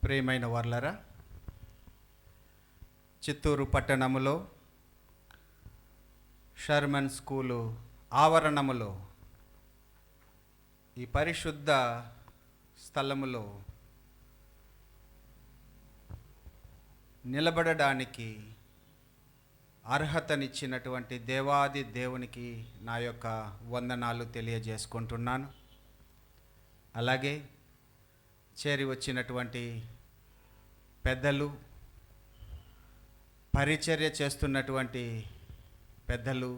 ప్రియమైన వర్లరా, చిత్తూరు పట్టణములో Sherman school ఆవరణములో ఈ పరిశుద్ధ స్థలములో నిలబడడానికి అర్హతనిచ్చినటువంటి దేవాది దేవునికి నా యొక్క వందనాలు తెలియజేసుకుంటున్నాను. అలాగే చేరి వచ్చినటువంటి పెద్దలు, పరిచర్య చేస్తున్నటువంటి పెద్దలు,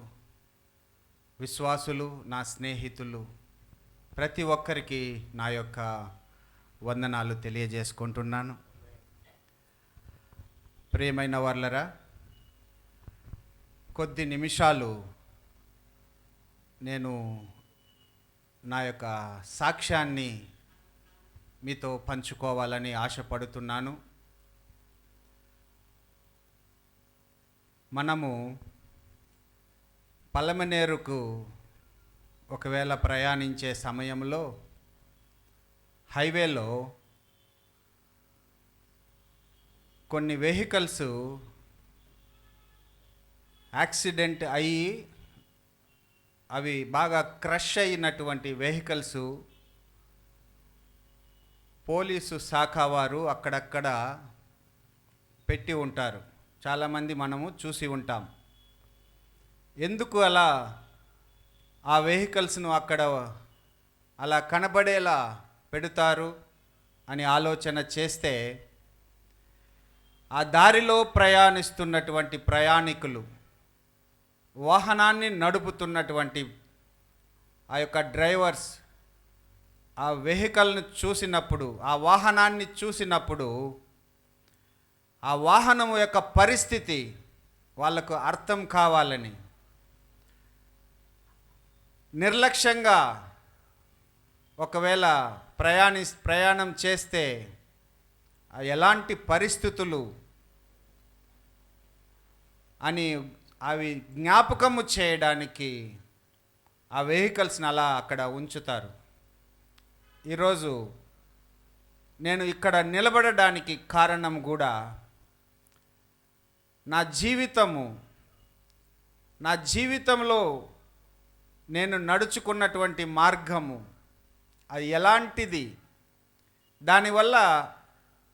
విశ్వాసులు, నా స్నేహితులు, ప్రతి ఒక్కరికి నా యొక్క వందనాలు తెలియజేసుకుంటున్నాను. ప్రియమైన వర్లరా, కొద్ది నిమిషాలు నేను నా యొక్క సాక్ష్యాన్ని మీతో పంచుకోవాలని ఆశపడుతున్నాను. మనము పలమనేరుకు ఒకవేళ ప్రయాణించే సమయంలో హైవేలో కొన్ని వెహికల్స్ యాక్సిడెంట్ అయ్యి అవి బాగా క్రష్ అయినటువంటి వెహికల్స్ పోలీసు శాఖ వారు అక్కడక్కడ పెట్టి ఉంటారు. చాలామంది మనము చూసి ఉంటాం. ఎందుకు అలా ఆ వెహికల్స్ను అక్కడ అలా కనబడేలా పెడతారు అని ఆలోచన చేస్తే, ఆ దారిలో ప్రయాణిస్తున్నటువంటి ప్రయాణికులు, వాహనాన్ని నడుపుతున్నటువంటి ఆ యొక్క డ్రైవర్స్ ఆ వెహికల్ని చూసినప్పుడు, ఆ వాహనాన్ని చూసినప్పుడు, ఆ వాహనం యొక్క పరిస్థితి వాళ్ళకు అర్థం కావాలని నిర్లక్ష్యంగా ఒకవేళ ప్రయాణం చేస్తే ఎలాంటి పరిస్థితులు అని అవి జ్ఞాపకము చేయడానికి ఆ వెహికల్స్ని అలా అక్కడ ఉంచుతారు. ఈరోజు నేను ఇక్కడ నిలబడడానికి కారణం కూడా నా జీవితంలో నేను నడుచుకున్నటువంటి మార్గము అది ఎలాంటిది, దానివల్ల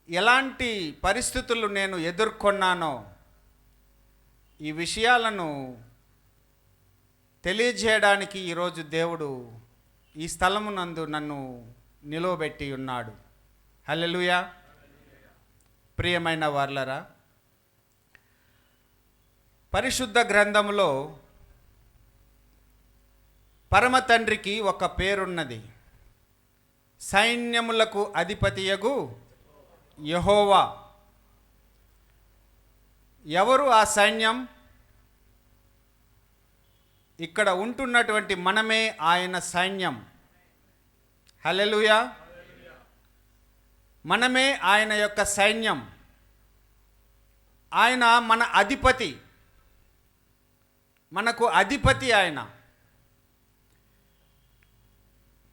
ఎలాంటి పరిస్థితులు నేను ఎదుర్కొన్నానో ఈ విషయాలను తెలియజేయడానికి ఈరోజు దేవుడు ఈ స్థలమునందు నన్ను నిలవబెట్టి ఉన్నాడు. హల్లెలూయా. ప్రియమైన వర్లరా, పరిశుద్ధ గ్రంథములో పరమ తండ్రికి ఒక పేరున్నది. సైన్యములకు అధిపతియగు యెహోవా. ఎవరు ఆ సైన్యం? ఇక్కడ ఉంటున్నటువంటి మనమే ఆయన సైన్యం. హల్లెలూయా. మనమే ఆయన యొక్క సైన్యం. ఆయన మన అధిపతి, మనకు అధిపతి.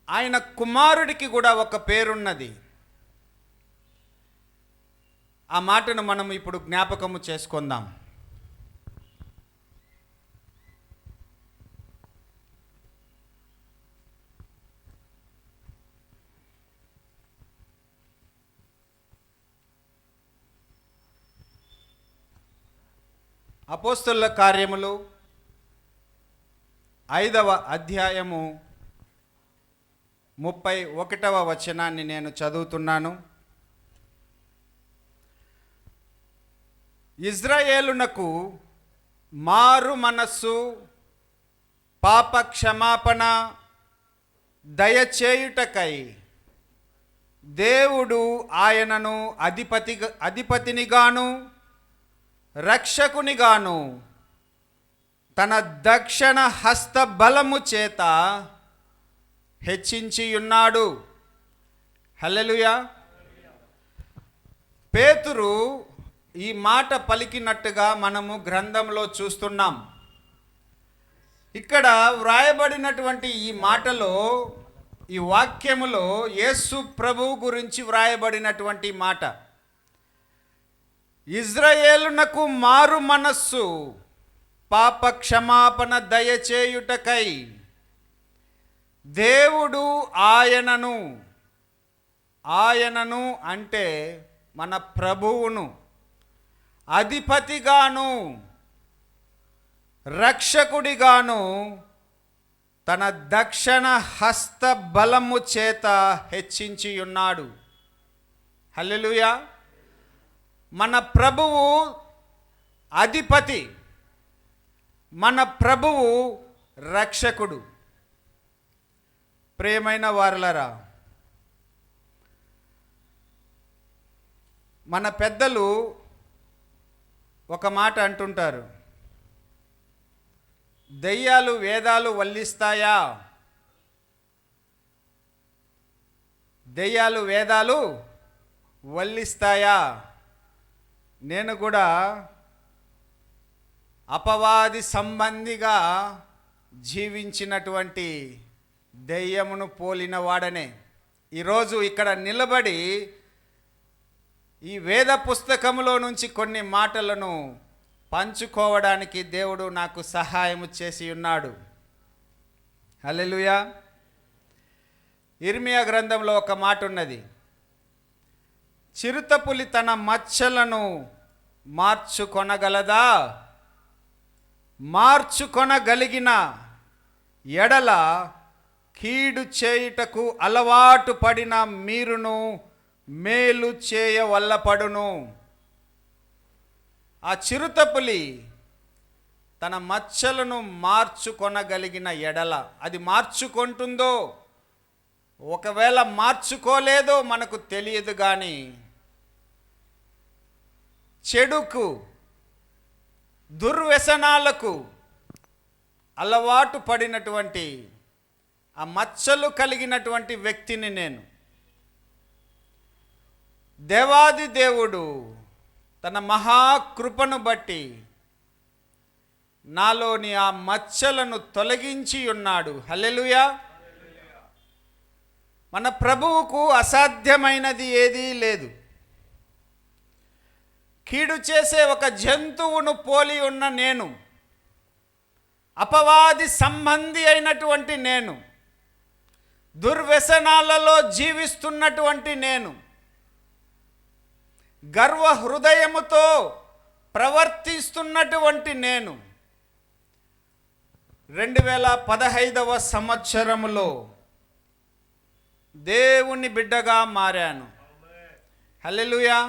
ఆయన కుమారుడికి కూడా ఒక పేరున్నది. ఆ మాటను మనం ఇప్పుడు జ్ఞాపకము చేసుకుందాం. అపోస్తలుల కార్యములు 5వ అధ్యాయము 31వ వచనాన్ని నేను చదువుతున్నాను. ఇజ్రాయేలునకు మారు మనస్సు, పాప క్షమాపణ దయచేయుటకై దేవుడు ఆయనను అధిపతినిగాను రక్షకునిగాను తన దక్షిణ హస్త బలము చేత హెచ్చించియున్నాడు. హల్లెలూయా. పేతురు ఈ మాట పలికినట్టుగా మనము గ్రంథంలో చూస్తున్నాం. ఇక్కడ వ్రాయబడినటువంటి ఈ మాటలో ఈ వాక్యములో యేసు ప్రభువు గురించి వ్రాయబడినటువంటి మాట. ఇజ్రాయేలునకు మారు మనస్సు, పాప క్షమాపణ దయచేయుటకై దేవుడు ఆయనను అంటే మన ప్రభువును అధిపతిగాను రక్షకుడిగాను తన దక్షిణ హస్త బలము చేత హెచ్చించి ఉన్నాడు. హల్లెలూయా. మన ప్రభువు అధిపతి, మన ప్రభువు రక్షకుడు. ప్రియమైన వారలారా, మన పెద్దలు ఒక మాట అంటుంటారు, దెయ్యాలు వేదాలు వల్లిస్తాయా? దెయ్యాలు వేదాలు వల్లిస్తాయా? నేను కూడా అపవాది సంబంధిగా జీవించినటువంటి దెయ్యమును పోలిన వాడనే ఈరోజు ఇక్కడ నిలబడి ఈ వేద పుస్తకములో నుంచి కొన్ని మాటలను పంచుకోవడానికి దేవుడు నాకు సహాయం చేసి ఉన్నాడు. హల్లెలూయా. ఇర్మియా గ్రంథంలో ఒక మాట ఉన్నది, చిరుతపులి తన మచ్చలను మార్చుకొనగలదా? మార్చుకొనగలిగిన ఎడల కీడు చేయుటకు అలవాటు పడిన మీరును మేలు చేయవల్లపడును. ఆ చిరుతపులి తన మచ్చలను మార్చుకొనగలిగిన ఎడల, అది మార్చుకుంటుందో ఒకవేళ మార్చుకోలేదో మనకు తెలియదు, కానీ చెడుకు దుర్వ్యసనాలకు అలవాటు పడినటువంటి ఆ మచ్చలు కలిగినటువంటి వ్యక్తిని నేను. దేవాది దేవుడు తన మహాకృపను బట్టి నాలోని ఆ మచ్చలను తొలగించి ఉన్నాడు. హల్లెలూయా. మన ప్రభువుకు అసాధ్యమైనది ఏదీ లేదు. కీడు చేసే ఒక జంతువును పోలి ఉన్న నేను, అపవాది సంబంధి అయినటువంటి నేను, దుర్వ్యసనాలలో జీవిస్తున్నటువంటి నేను, గర్వ హృదయముతో ప్రవర్తిస్తున్నటువంటి నేను 2015వ సంవత్సరములో దేవుని బిడ్డగా మారాను. హల్లెలూయా.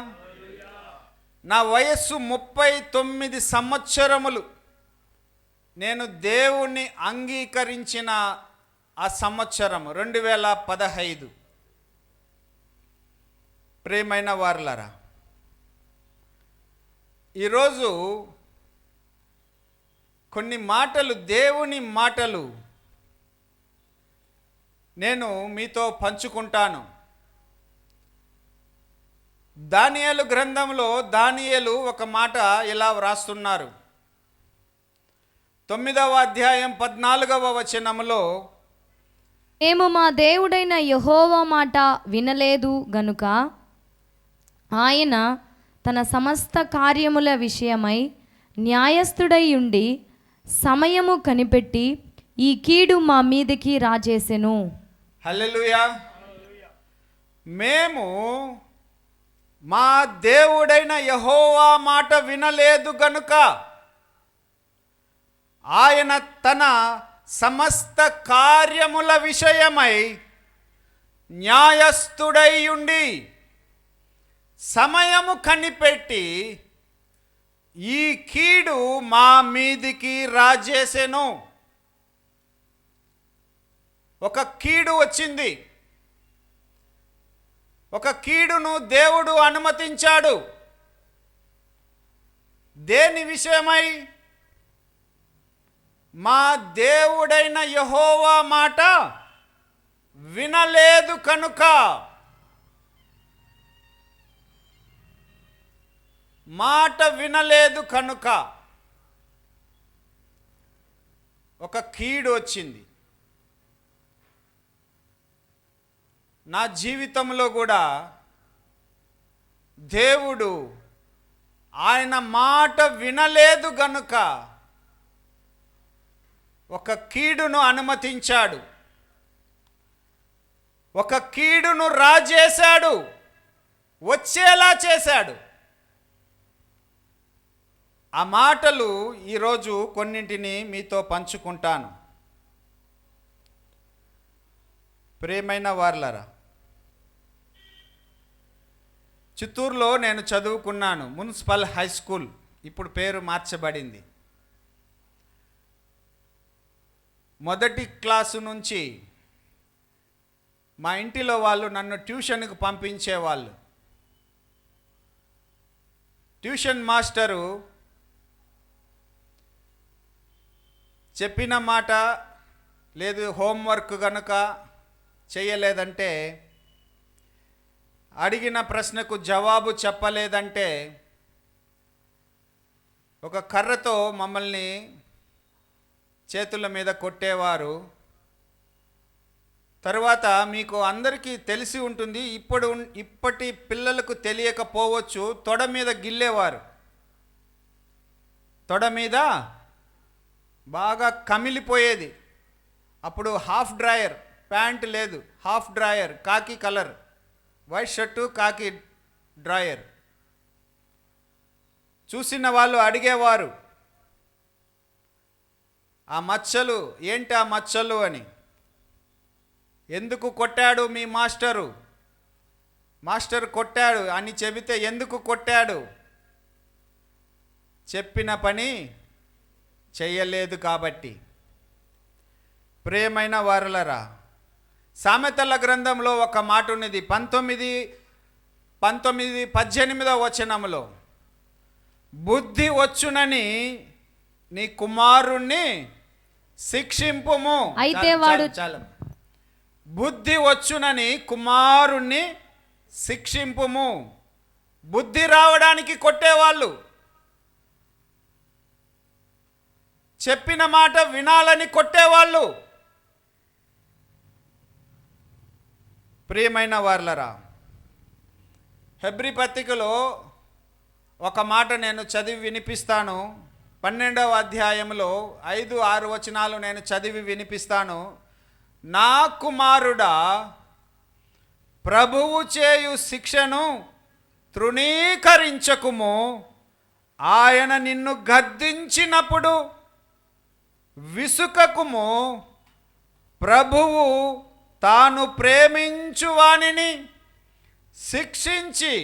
నా వయస్సు 39 సంవత్సరములు. నేను దేవుణ్ణి అంగీకరించిన ఆ సంవత్సరము 2015. ప్రియమైన వారలారా, ఈరోజు కొన్ని మాటలు, దేవుని మాటలు నేను మీతో పంచుకుంటాను. దానియేలు గ్రంథంలో దానియేలు ఒక మాట ఇలా వ్రాస్తున్నారు. 9వ అధ్యాయం 14వ వచనములో, మేము మా దేవుడైన యెహోవా మాట వినలేదు గనుక ఆయన తన సమస్త కార్యముల విషయమై న్యాయస్థుడై ఉండి సమయము కనిపెట్టి ఈ కీడు మా మీదకి రాజేసెను. హల్లెలూయా. మేము మా దేవుడైన యెహోవా మాట వినలేదు గనుక ఆయన తన సమస్త కార్యముల విషయమై న్యాయస్థుడై ఉండి సమయము కనిపెట్టి ఈ కీడు మా మీదికి రాజేసెను. ఒక కీడు వచ్చింది. ఒక కీడును దేవుడు అనుమతించాడు. దేని విషయమై? మా దేవుడైన యెహోవా మాట వినలేదు కనుక. మాట వినలేదు కనుక ఒక కీడు వచ్చింది. నా జీవితంలో కూడా దేవుడు ఆయన మాట వినలేదు గనుక ఒక కీడును అనుమతించాడు, ఒక కీడును రాజేశాడు, వచ్చేలా చేశాడు. ఆ మాటలు ఈరోజు కొన్నింటిని మీతో పంచుకుంటాను. ప్రియమైన వారలారా, చిత్తూరులో నేను చదువుకున్నాను, మున్సిపల్ హై స్కూల్, ఇప్పుడు పేరు మార్చబడింది. మొదటి క్లాసు నుంచి మా ఇంటిలో వాళ్ళు నన్ను ట్యూషన్కి పంపించేవాళ్ళు. ట్యూషన్ మాస్టరు చెప్పిన మాట లేదు, హోంవర్క్ కనుక చేయలేదంటే, అడిగిన ప్రశ్నకు జవాబు చెప్పలేదంటే ఒక కర్రతో మమ్మల్ని చేతుల మీద కొట్టేవారు. తరువాత మీకు అందరికీ తెలిసి ఉంటుంది, ఇప్పటి పిల్లలకు తెలియకపోవచ్చు, తొడ మీద గిల్లేవారు. తొడ మీద బాగా కమిలిపోయేది. అప్పుడు హాఫ్ డ్రాయర్, ప్యాంట్ లేదు, హాఫ్ డ్రాయర్, కాకి కలర్, వైట్ షర్టు, కాకి డ్రాయర్. చూసిన వాళ్ళు అడిగేవారు, ఆ మచ్చలు ఏంటి, ఆ మచ్చలు అని. ఎందుకు కొట్టాడు మీ మాస్టరు, మాస్టర్ కొట్టాడు అని చెబితే ఎందుకు కొట్టాడు, చెప్పిన పని చెయ్యలేదు కాబట్టి. ప్రియమైన వారలరా, సామెతల గ్రంథంలో ఒక మాట ఉన్నది, 18వ వచనంలో, బుద్ధి వచ్చునని నీ కుమారుణ్ణి శిక్షింపుము. అయితే వాడు చాలు, బుద్ధి వచ్చునని కుమారుణ్ణి శిక్షింపుము. బుద్ధి రావడానికి కొట్టేవాళ్ళు, చెప్పిన మాట వినాలని కొట్టేవాళ్ళు. ప్రియమైన వారలరా, హెబ్రీ పత్రికలో ఒక మాట నేను చదివి వినిపిస్తాను. 12వ అధ్యాయంలో 5-6 వచనాలు నేను చదివి వినిపిస్తాను. నా కుమారుడా, ప్రభువు చేయు శిక్షను తృణీకరించకుము. ఆయన నిన్ను గద్దించినప్పుడు విసుకకుము. ప్రభువు తాను ప్రేమించు వానిని శిక్షించి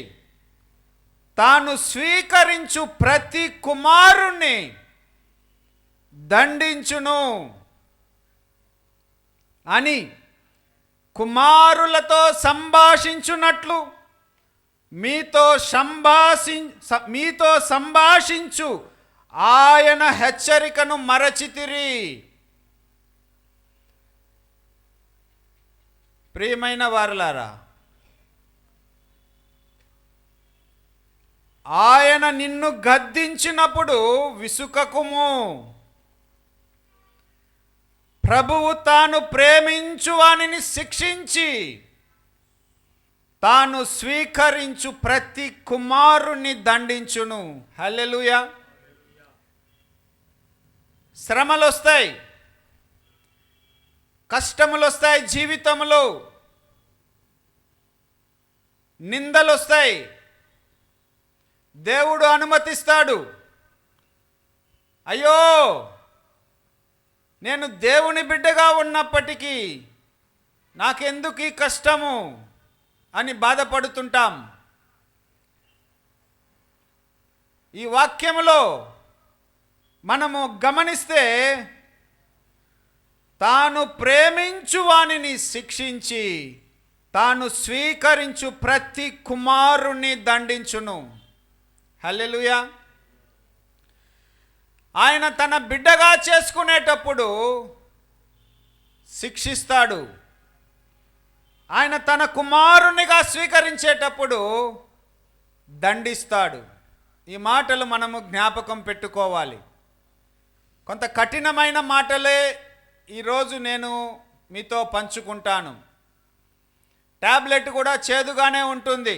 తాను స్వీకరించు ప్రతి కుమారుణ్ణి దండించును అని కుమారులతో సంభాషించున్నట్లు మీతో సంభాషించు ఆయన హెచ్చరికను మరచితిరి. ప్రియమైన వారలారా, ఆయన నిన్ను గద్దించినప్పుడు విసుకకుము. ప్రభువు తాను ప్రేమించు వానిని శిక్షించి తాను స్వీకరించు ప్రతి కుమారుణ్ణి దండించును. హల్లెలూయా. శ్రమలు వస్తాయి, కష్టములు వస్తాయి, జీవితంలో నిందలు వస్తాయి, దేవుడు అనుమతిస్తాడు. అయ్యో, నేను దేవుని బిడ్డగా ఉన్నప్పటికీ నాకెందుకు ఈ కష్టము అని బాధపడుతుంటాం. ఈ వాక్యములో మనము గమనిస్తే, తాను ప్రేమించు వానిని శిక్షించి తాను స్వీకరించు ప్రతి కుమారుణ్ణి దండించును. హల్లెలూయా. ఆయన తన బిడ్డగా చేసుకునేటప్పుడు శిక్షిస్తాడు, ఆయన తన కుమారునిగా స్వీకరించేటప్పుడు దండిస్తాడు. ఈ మాటలు మనము జ్ఞాపకం పెట్టుకోవాలి. కొంత కఠినమైన మాటలే ఈరోజు నేను మీతో పంచుకుంటాను. టాబ్లెట్ కూడా చేదుగానే ఉంటుంది.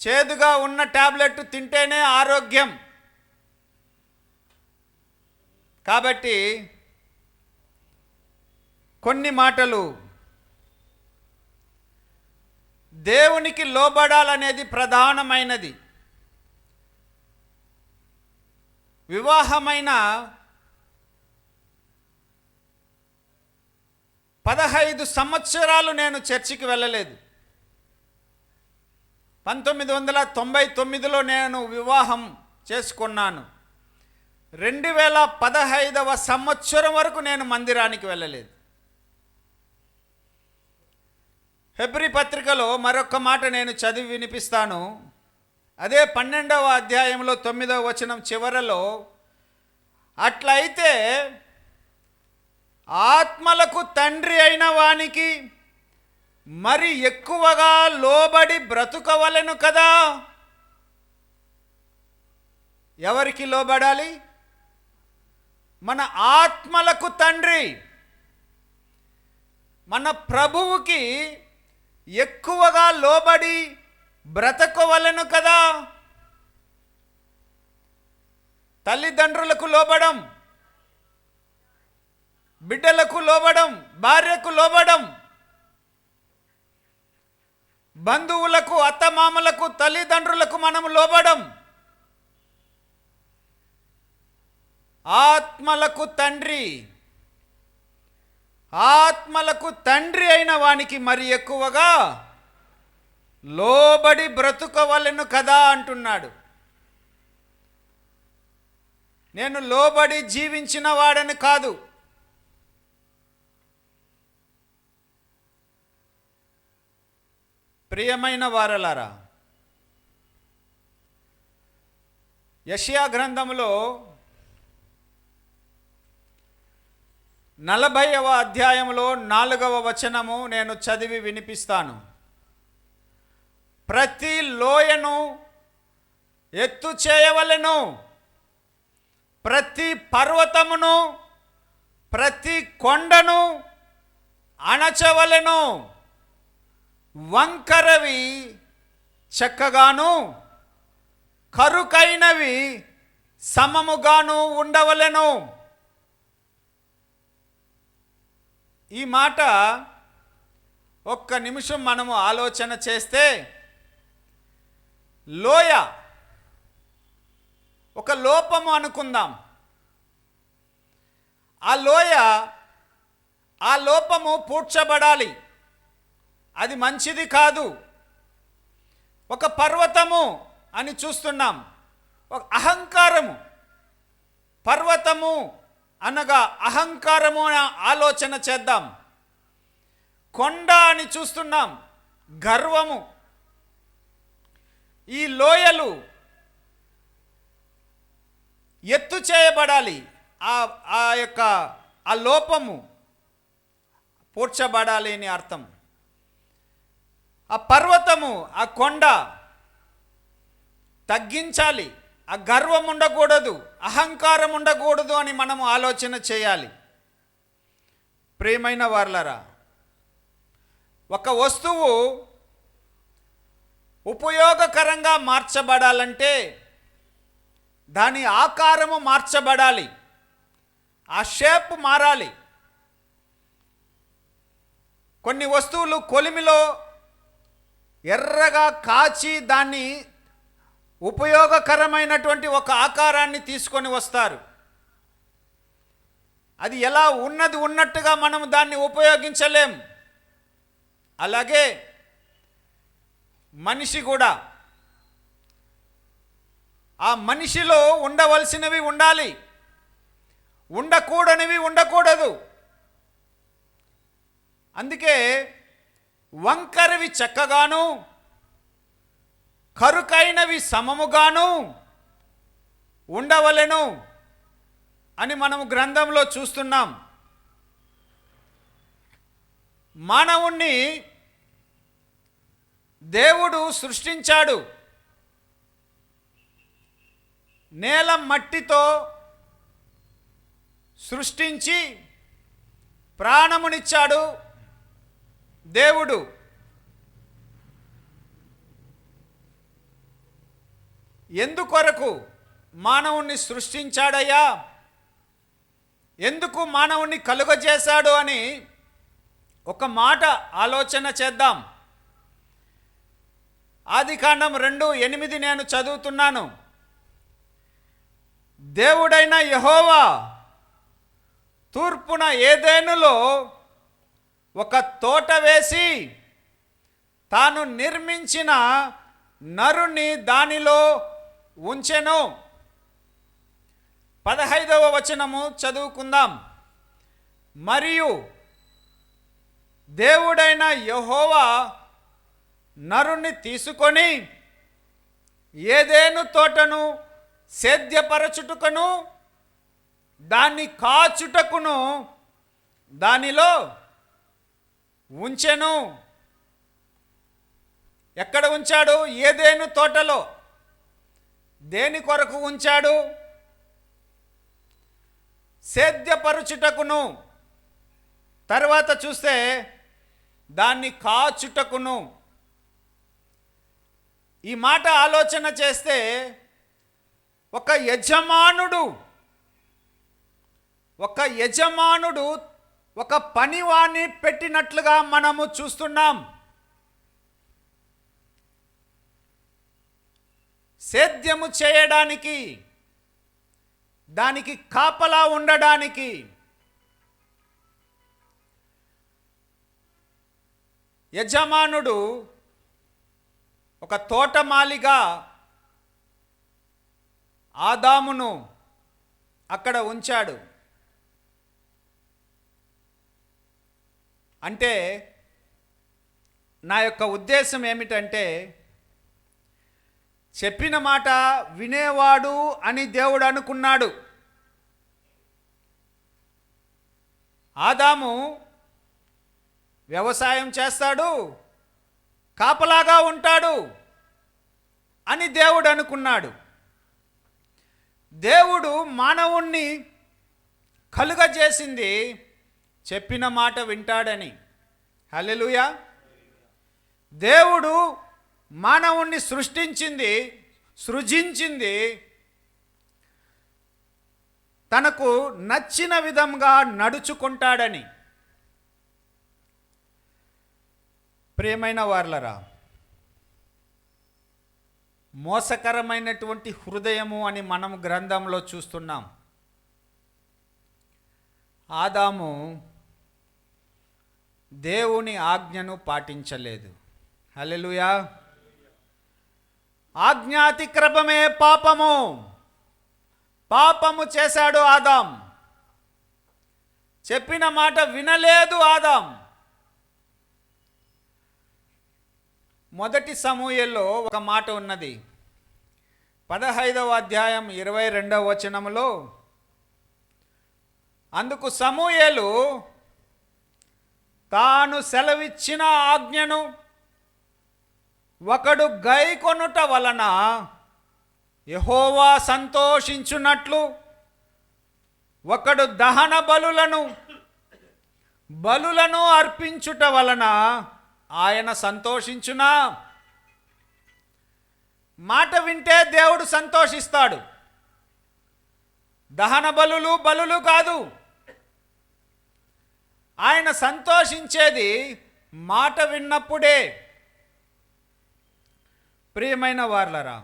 చేదుగా ఉన్న టాబ్లెట్ తింటేనే ఆరోగ్యం. కాబట్టి కొన్ని మాటలు, దేవునికి లోబడాలనేది ప్రధానమైనది. వివాహమైన 15 సంవత్సరాలు నేను చర్చికి వెళ్ళలేదు. 1999లో నేను వివాహం చేసుకున్నాను. 2015వ సంవత్సరం వరకు నేను మందిరానికి వెళ్ళలేదు. హెబ్రీ పత్రికలో మరొక మాట నేను చదివి వినిపిస్తాను. అదే 12వ అధ్యాయంలో 9వ వచనం చివరలో, అట్లయితే ఆత్మలకు తండ్రి అయిన వానికి మరి ఎక్కువగా లోబడి బ్రతుకవలెను కదా. ఎవరికి లోబడాలి? మన ఆత్మలకు తండ్రి, మన ప్రభువుకి ఎక్కువగా లోబడి బ్రతకవలెను కదా. తల్లిదండ్రులకు లోబడం, బిడ్డలకు లోబడం, భార్యకు లోబడం, బంధువులకు, అత్తమామలకు, తల్లిదండ్రులకు మనం లోబడం. ఆత్మలకు తండ్రి, ఆత్మలకు తండ్రి అయిన వానికి మరి ఎక్కువగా లోబడి బ్రతుకవలెను కదా అంటున్నాడు. నేను లోబడి జీవించిన వాడని కాదు. ప్రియమైన వారలారా, యెషయా గ్రంథంలో 40వ అధ్యాయంలో 4వ వచనము నేను చదివి వినిపిస్తాను. ప్రతి లోయను ఎత్తు చేయవలెను, ప్రతి పర్వతమును, ప్రతి కొండను అణచవలెను, వంకరవి చక్కగాను, కరుకైనవి సమముగాను ఉండవలెను. ఈ మాట ఒక్క నిమిషం మనము ఆలోచన చేస్తే, లోయ ఒక లోపము అనుకుందాం. ఆ లోపము పూడ్చబడాలి. అది మంచిది కాదు. ఒక పర్వతము అని చూస్తున్నాం, ఒక అహంకారము. పర్వతము అనగా అహంకారము అనే ఆలోచన చేద్దాం. కొండ అని చూస్తున్నాం, గర్వము. ఈ లోయలు ఎత్తు చేయబడాలి. ఆ లోపము పూడ్చబడాలి అని అర్థం. ఆ పర్వతము, ఆ కొండ తగ్గించాలి. ఆ గర్వం ఉండకూడదు, అహంకారం ఉండకూడదు అని మనము ఆలోచన చేయాలి. ప్రియమైన వారలారా, ఒక వస్తువు ఉపయోగకరంగా మార్చబడాలంటే దాని ఆకారము మార్చబడాలి, ఆ షేప్ మారాలి. కొన్ని వస్తువులు కొలిమిలో ఎర్రగా కాచి దాన్ని ఉపయోగకరమైనటువంటి ఒక ఆకారాన్ని తీసుకొని వస్తారు. అది ఎలా ఉన్నది ఉన్నట్టుగా మనం దాన్ని ఉపయోగించలేం. అలాగే మనిషి కూడా, ఆ మనిషిలో ఉండవలసినవి ఉండాలి, ఉండకూడనివి ఉండకూడదు. అందుకే వంకరవి చక్కగాను, కరుకైనవి సమముగాను ఉండవలెను అని మనము గ్రంథంలో చూస్తున్నాం. మానవుణ్ణి దేవుడు సృష్టించాడు. నేల మట్టితో సృష్టించి ప్రాణమునిచ్చాడు, దేవుడు ఎందుకొరకు మానవుణ్ణి సృష్టించాడయ్యా, ఎందుకు మానవుణ్ణి కలుగజేశాడు అని ఒక మాట ఆలోచన చేద్దాం. ఆదికాండం 2:8 నేను చదువుతున్నాను. దేవుడైన యెహోవా తూర్పున ఏదెనులో ఒక తోట వేసి తాను నిర్మించిన నరుని దానిలో ఉంచెను. 15వ వచనము చదువుకుందాం. మరియు దేవుడైన యెహోవా నరుని తీసుకొని ఏదెను తోటను సేద్యపరచుటకును దాన్ని కాచుటకును దానిలో ఉంచెను. ఎక్కడ ఉంచాడు? ఏదెను తోటలో. దేని కొరకు ఉంచాడు? సేద్యపరచుటకును. తర్వాత చూస్తే దాన్ని కాచుటకును. ఈ మాట ఆలోచన చేస్తే ఒక యజమానుడు ఒక పనివాణ్ణి పెట్టినట్లుగా మనము చూస్తున్నాం. సేద్యము చేయడానికి, దానికి కాపలా ఉండడానికి. యజమానుడు ఒక తోటమాలిగా ఆదామును అక్కడ ఉంచాడు. అంటే నా యొక్క ఉద్దేశం ఏమిటంటే, చెప్పిన మాట వినేవాడు అని దేవుడు అనుకున్నాడు. ఆదాము వ్యవసాయం చేస్తాడు, కాపలాగా ఉంటాడు అని దేవుడు అనుకున్నాడు. దేవుడు మానవుణ్ణి కలుగజేసింది చెప్పిన మాట వింటాడని. హల్లెలూయా. దేవుడు మానవుణ్ణి సృజించింది తనకు నచ్చిన విధంగా నడుచుకుంటాడని. ప్రియమైన వారలారా, మోసకరమైనటువంటి హృదయము అని మనం గ్రంథంలో చూస్తున్నాం. ఆదాము దేవుని ఆజ్ఞను పాటించలేదు. హల్లెలూయా. ఆజ్ఞాతిక్రమమే పాపము చేశాడు ఆదాం. చెప్పిన మాట వినలేదు ఆదాం. మొదటి సమూయేలులో ఒక మాట ఉన్నది. 15వ అధ్యాయం 22వ వచనములో, అందుకు సమూయేలు తాను సెలవిచ్చిన ఆజ్ఞను ఒకడు గైకొనుట వలన యెహోవా సంతోషించున్నట్లు ఒకడు దహన బలులను అర్పించుట వలన ఆయన సంతోషించునా. మాట వింటే దేవుడు సంతోషిస్తాడు. దహన బలులు కాదు. ఆయన సంతోషించేది మాట విన్నప్పుడే. ప్రియమైన వారలారా,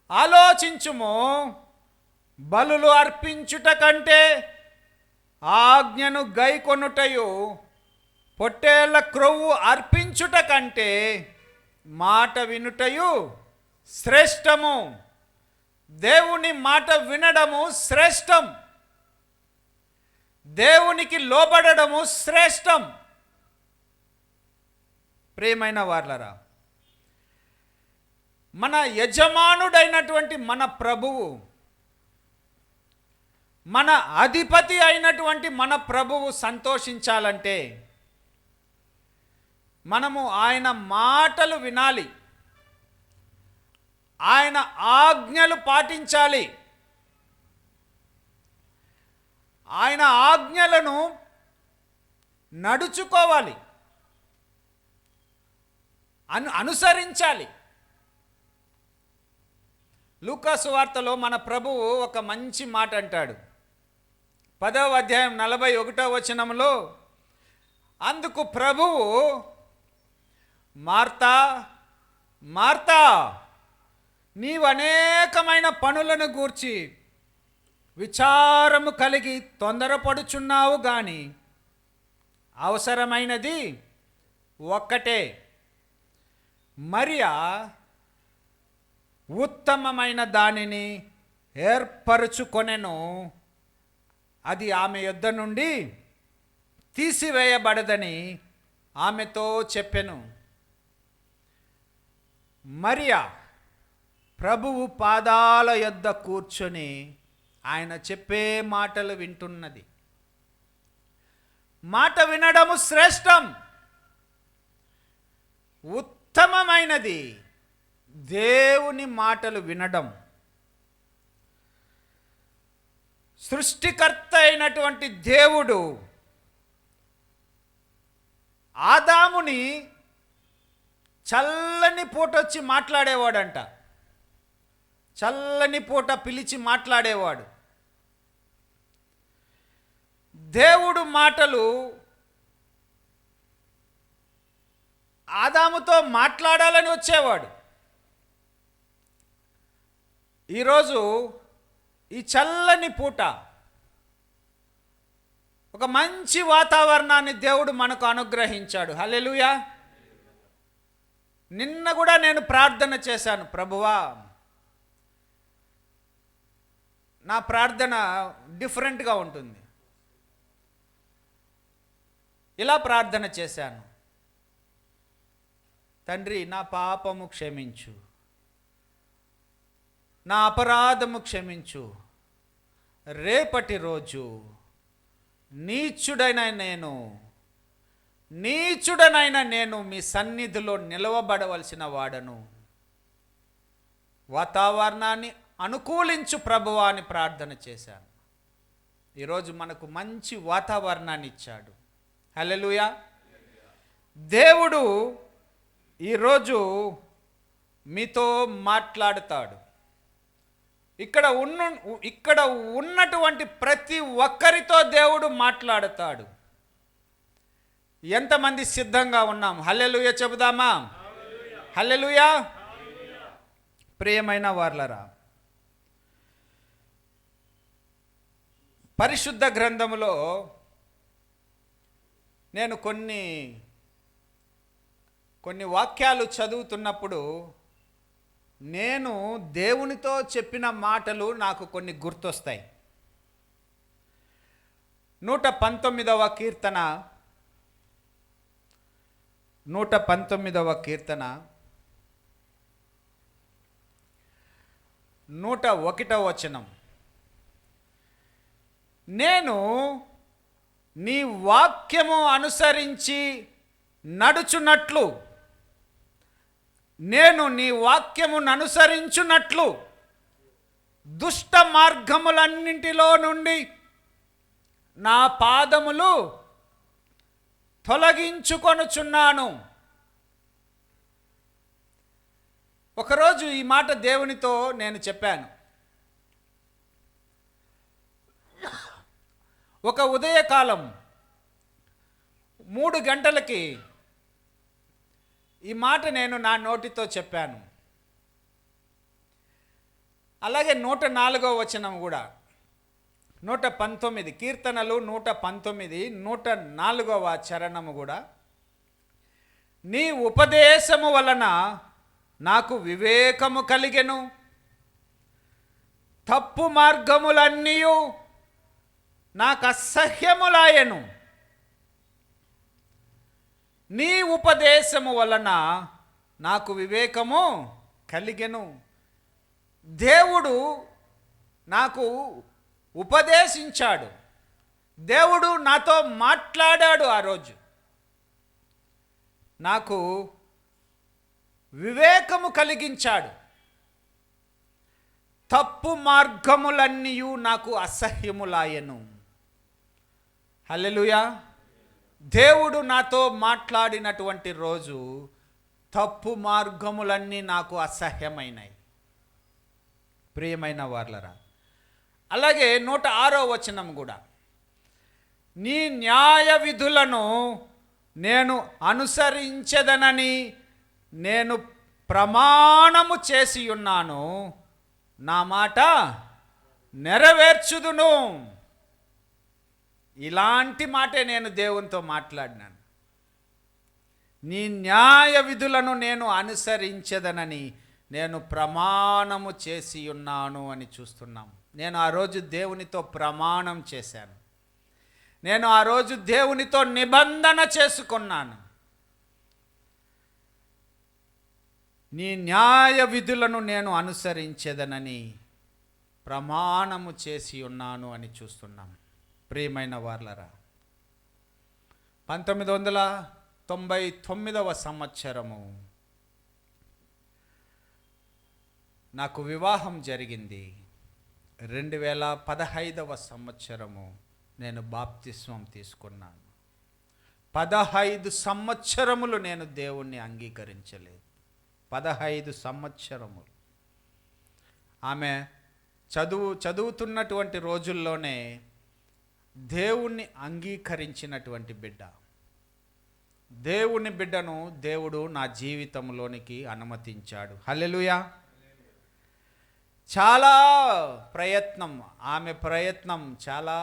ఆలోచించుము. బలులు అర్పించుట కంటే ఆజ్ఞను గైకొనుటయు, పొట్టేళ్ల క్రొవ్వు అర్పించుట కంటే మాట వినుటయు శ్రేష్టము. దేవుని మాట వినడము శ్రేష్టం. దేవునికి లోబడడము శ్రేష్టం. ప్రియమైన వారలారా, మన యజమానుడైనటువంటి మన ప్రభువు, మన అధిపతి అయినటువంటి మన ప్రభువు సంతోషించాలంటే మనము ఆయన మాటలు వినాలి, ఆయన ఆజ్ఞలు పాటించాలి. ఆయన ఆజ్ఞలను నడుచుకోవాలి. అనుసరించాలి. లూకా సువార్తలో మన ప్రభువు ఒక మంచి మాట అంటాడు. 10వ అధ్యాయం 41వ వచనంలో, అందుకు ప్రభువు, మార్తా మార్తా, నీవు అనేకమైన పనులను గూర్చి విచారము కలిగి తొందరపడుచున్నావు, గాని అవసరమైనది ఒక్కటే. మరియా ఉత్తమమైన దానిని ఏర్పరచుకొనెను, అది ఆమె యొద్ద నుండి తీసివేయబడదని ఆమెతో చెప్పెను. మరియా ప్రభువు పాదాల యొద్ద కూర్చొని ఆయన చెప్పే మాటలు వింటున్నది. మాట వినడము శ్రేష్టం, ఉత్తమమైనది దేవుని మాటలు వినడం. సృష్టికర్త అయినటువంటి దేవుడు ఆదాముని చల్లని పూట వచ్చి మాట్లాడేవాడంట. చల్లని పూట పిలిచి మాట్లాడేవాడు. దేవుడు మాటలు ఆదాముతో మాట్లాడాలని వచ్చేవాడు. ఈరోజు ఈ చల్లని పూట ఒక మంచి వాతావరణాన్ని దేవుడు మనకు అనుగ్రహించాడు. హల్లెలూయా. నిన్న కూడా నేను ప్రార్థన చేశాను, ప్రభువా నా ప్రార్థన డిఫరెంట్గా ఉంటుంది. ఇలా ప్రార్థన చేశాను, తండ్రి నా పాపము క్షమించు, నా అపరాధము క్షమించు, రేపటి రోజు నీచుడైన నేను మీ సన్నిధిలో నిలవబడవలసిన వాడను. వాతావరణాన్ని అనుకూలించు ప్రభువా అని ప్రార్థన చేశాను. ఈరోజు మనకు మంచి వాతావరణాన్ని ఇచ్చాడు. హల్లెలూయా. దేవుడు ఈరోజు మీతో మాట్లాడుతాడు. ఇక్కడ ఉన్నటువంటి ప్రతి ఒక్కరితో దేవుడు మాట్లాడుతాడు. ఎంతమంది సిద్ధంగా ఉన్నాం? హల్లెలూయా చెబుదామా? హల్లెలూయా. ప్రియమైన వార్లరా, పరిశుద్ధ గ్రంథములో నేను కొన్ని వాక్యాలు చదువుతున్నప్పుడు నేను దేవునితో చెప్పిన మాటలు నాకు కొన్ని గుర్తొస్తాయి. 119వ కీర్తన 101వ వచనం, నేను నీ వాక్యము అనుసరించి నడుచున్నట్లు, నేను నీ వాక్యమును అనుసరించున్నట్లు దుష్ట మార్గములన్నింటిలో నుండి నా పాదములు తొలగించుకొనుచున్నాను. ఒకరోజు ఈ మాట దేవునితో నేను చెప్పాను. ఒక ఉదయకాలం 3 గంటలకి ఈ మాట నేను నా నోటితో చెప్పాను. అలాగే 104వ వచనం కూడా, 119 కీర్తనలు 119 104వ చరణము కూడా, నీ ఉపదేశము వలన నాకు వివేకము కలిగెను, తప్పు మార్గములన్నీయు నాకు అసహ్యములాయెను. నీ ఉపదేశము వలన నాకు వివేకము కలిగెను. దేవుడు నాకు ఉపదేశించాడు. దేవుడు నాతో మాట్లాడాడు. ఆ రోజు నాకు వివేకము కలిగించాడు. తప్పు మార్గములన్నీ నాకు అసహ్యములాయెను. హల్లెలూయా. దేవుడు నాతో మాట్లాడినటువంటి రోజు తప్పు మార్గములన్నీ నాకు అసహ్యమైనాయి. ప్రియమైన వార్లరా, అలాగే 106వ వచనం కూడా, నీ న్యాయ విధులను నేను అనుసరించెదనని నేను ప్రమాణము చేసి ఉన్నాను, నా మాట నెరవేర్చుదును. ఇలాంటి మాటే నేను దేవునితో మాట్లాడినాను. నీ న్యాయ విధులను నేను అనుసరించెదనని నేను ప్రమాణము చేసి ఉన్నాను అని చూస్తున్నాం. నేను ఆ రోజు దేవునితో ప్రమాణం చేశాను. నేను ఆ రోజు దేవునితో నిబంధన చేసుకున్నాను. నీ న్యాయ విధులను నేను అనుసరించేదనని ప్రమాణము చేసి ఉన్నాను అని చూస్తున్నాం. ప్రియమైన వార్లరా, 1999వ సంవత్సరము నాకు వివాహం జరిగింది. 2015వ సంవత్సరము నేను బాప్తిస్మం తీసుకున్నాను. 15 సంవత్సరములు నేను దేవుణ్ణి అంగీకరించలేదు. 15 సంవత్సరములు. ఆమె చదువుతున్నటువంటి రోజుల్లోనే దేవుణ్ణి అంగీకరించినటువంటి బిడ్డ. దేవుని బిడ్డను దేవుడు నా జీవితంలోనికి అనుమతించాడు. హల్లెలూయా. చాలా ప్రయత్నం, ఆమె ప్రయత్నం, చాలా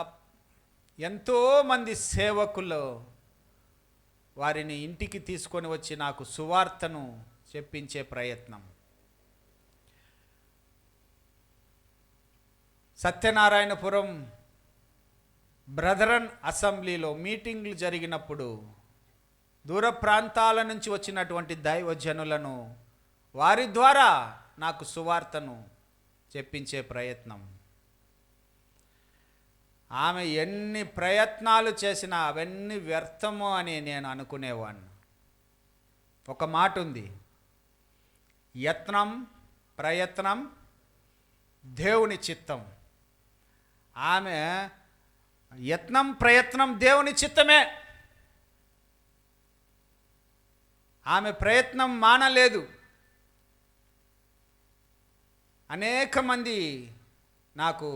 ఎంతోమంది సేవకులు వారిని ఇంటికి తీసుకొని వచ్చి నాకు సువార్తను చెప్పించే ప్రయత్నం. సత్యనారాయణపురం బ్రదరన్ అసెంబ్లీలో మీటింగ్లు జరిగినప్పుడు దూర ప్రాంతాల నుంచి వచ్చినటువంటి దైవజనులను వారి ద్వారా నాకు సువార్తను చెప్పించే ప్రయత్నం. ఆమె ఎన్ని ప్రయత్నాలు చేసినా అవన్నీ వ్యర్థము అని నేను అనుకునేవాడిని. ఒక మాట ఉంది, యత్నం ప్రయత్నం దేవుని చిత్తం. ఆమె యత్నం ప్రయత్నం దేవుని చిత్తమే. ఆమె ప్రయత్నం మానలేదు. అనేక మంది నాకు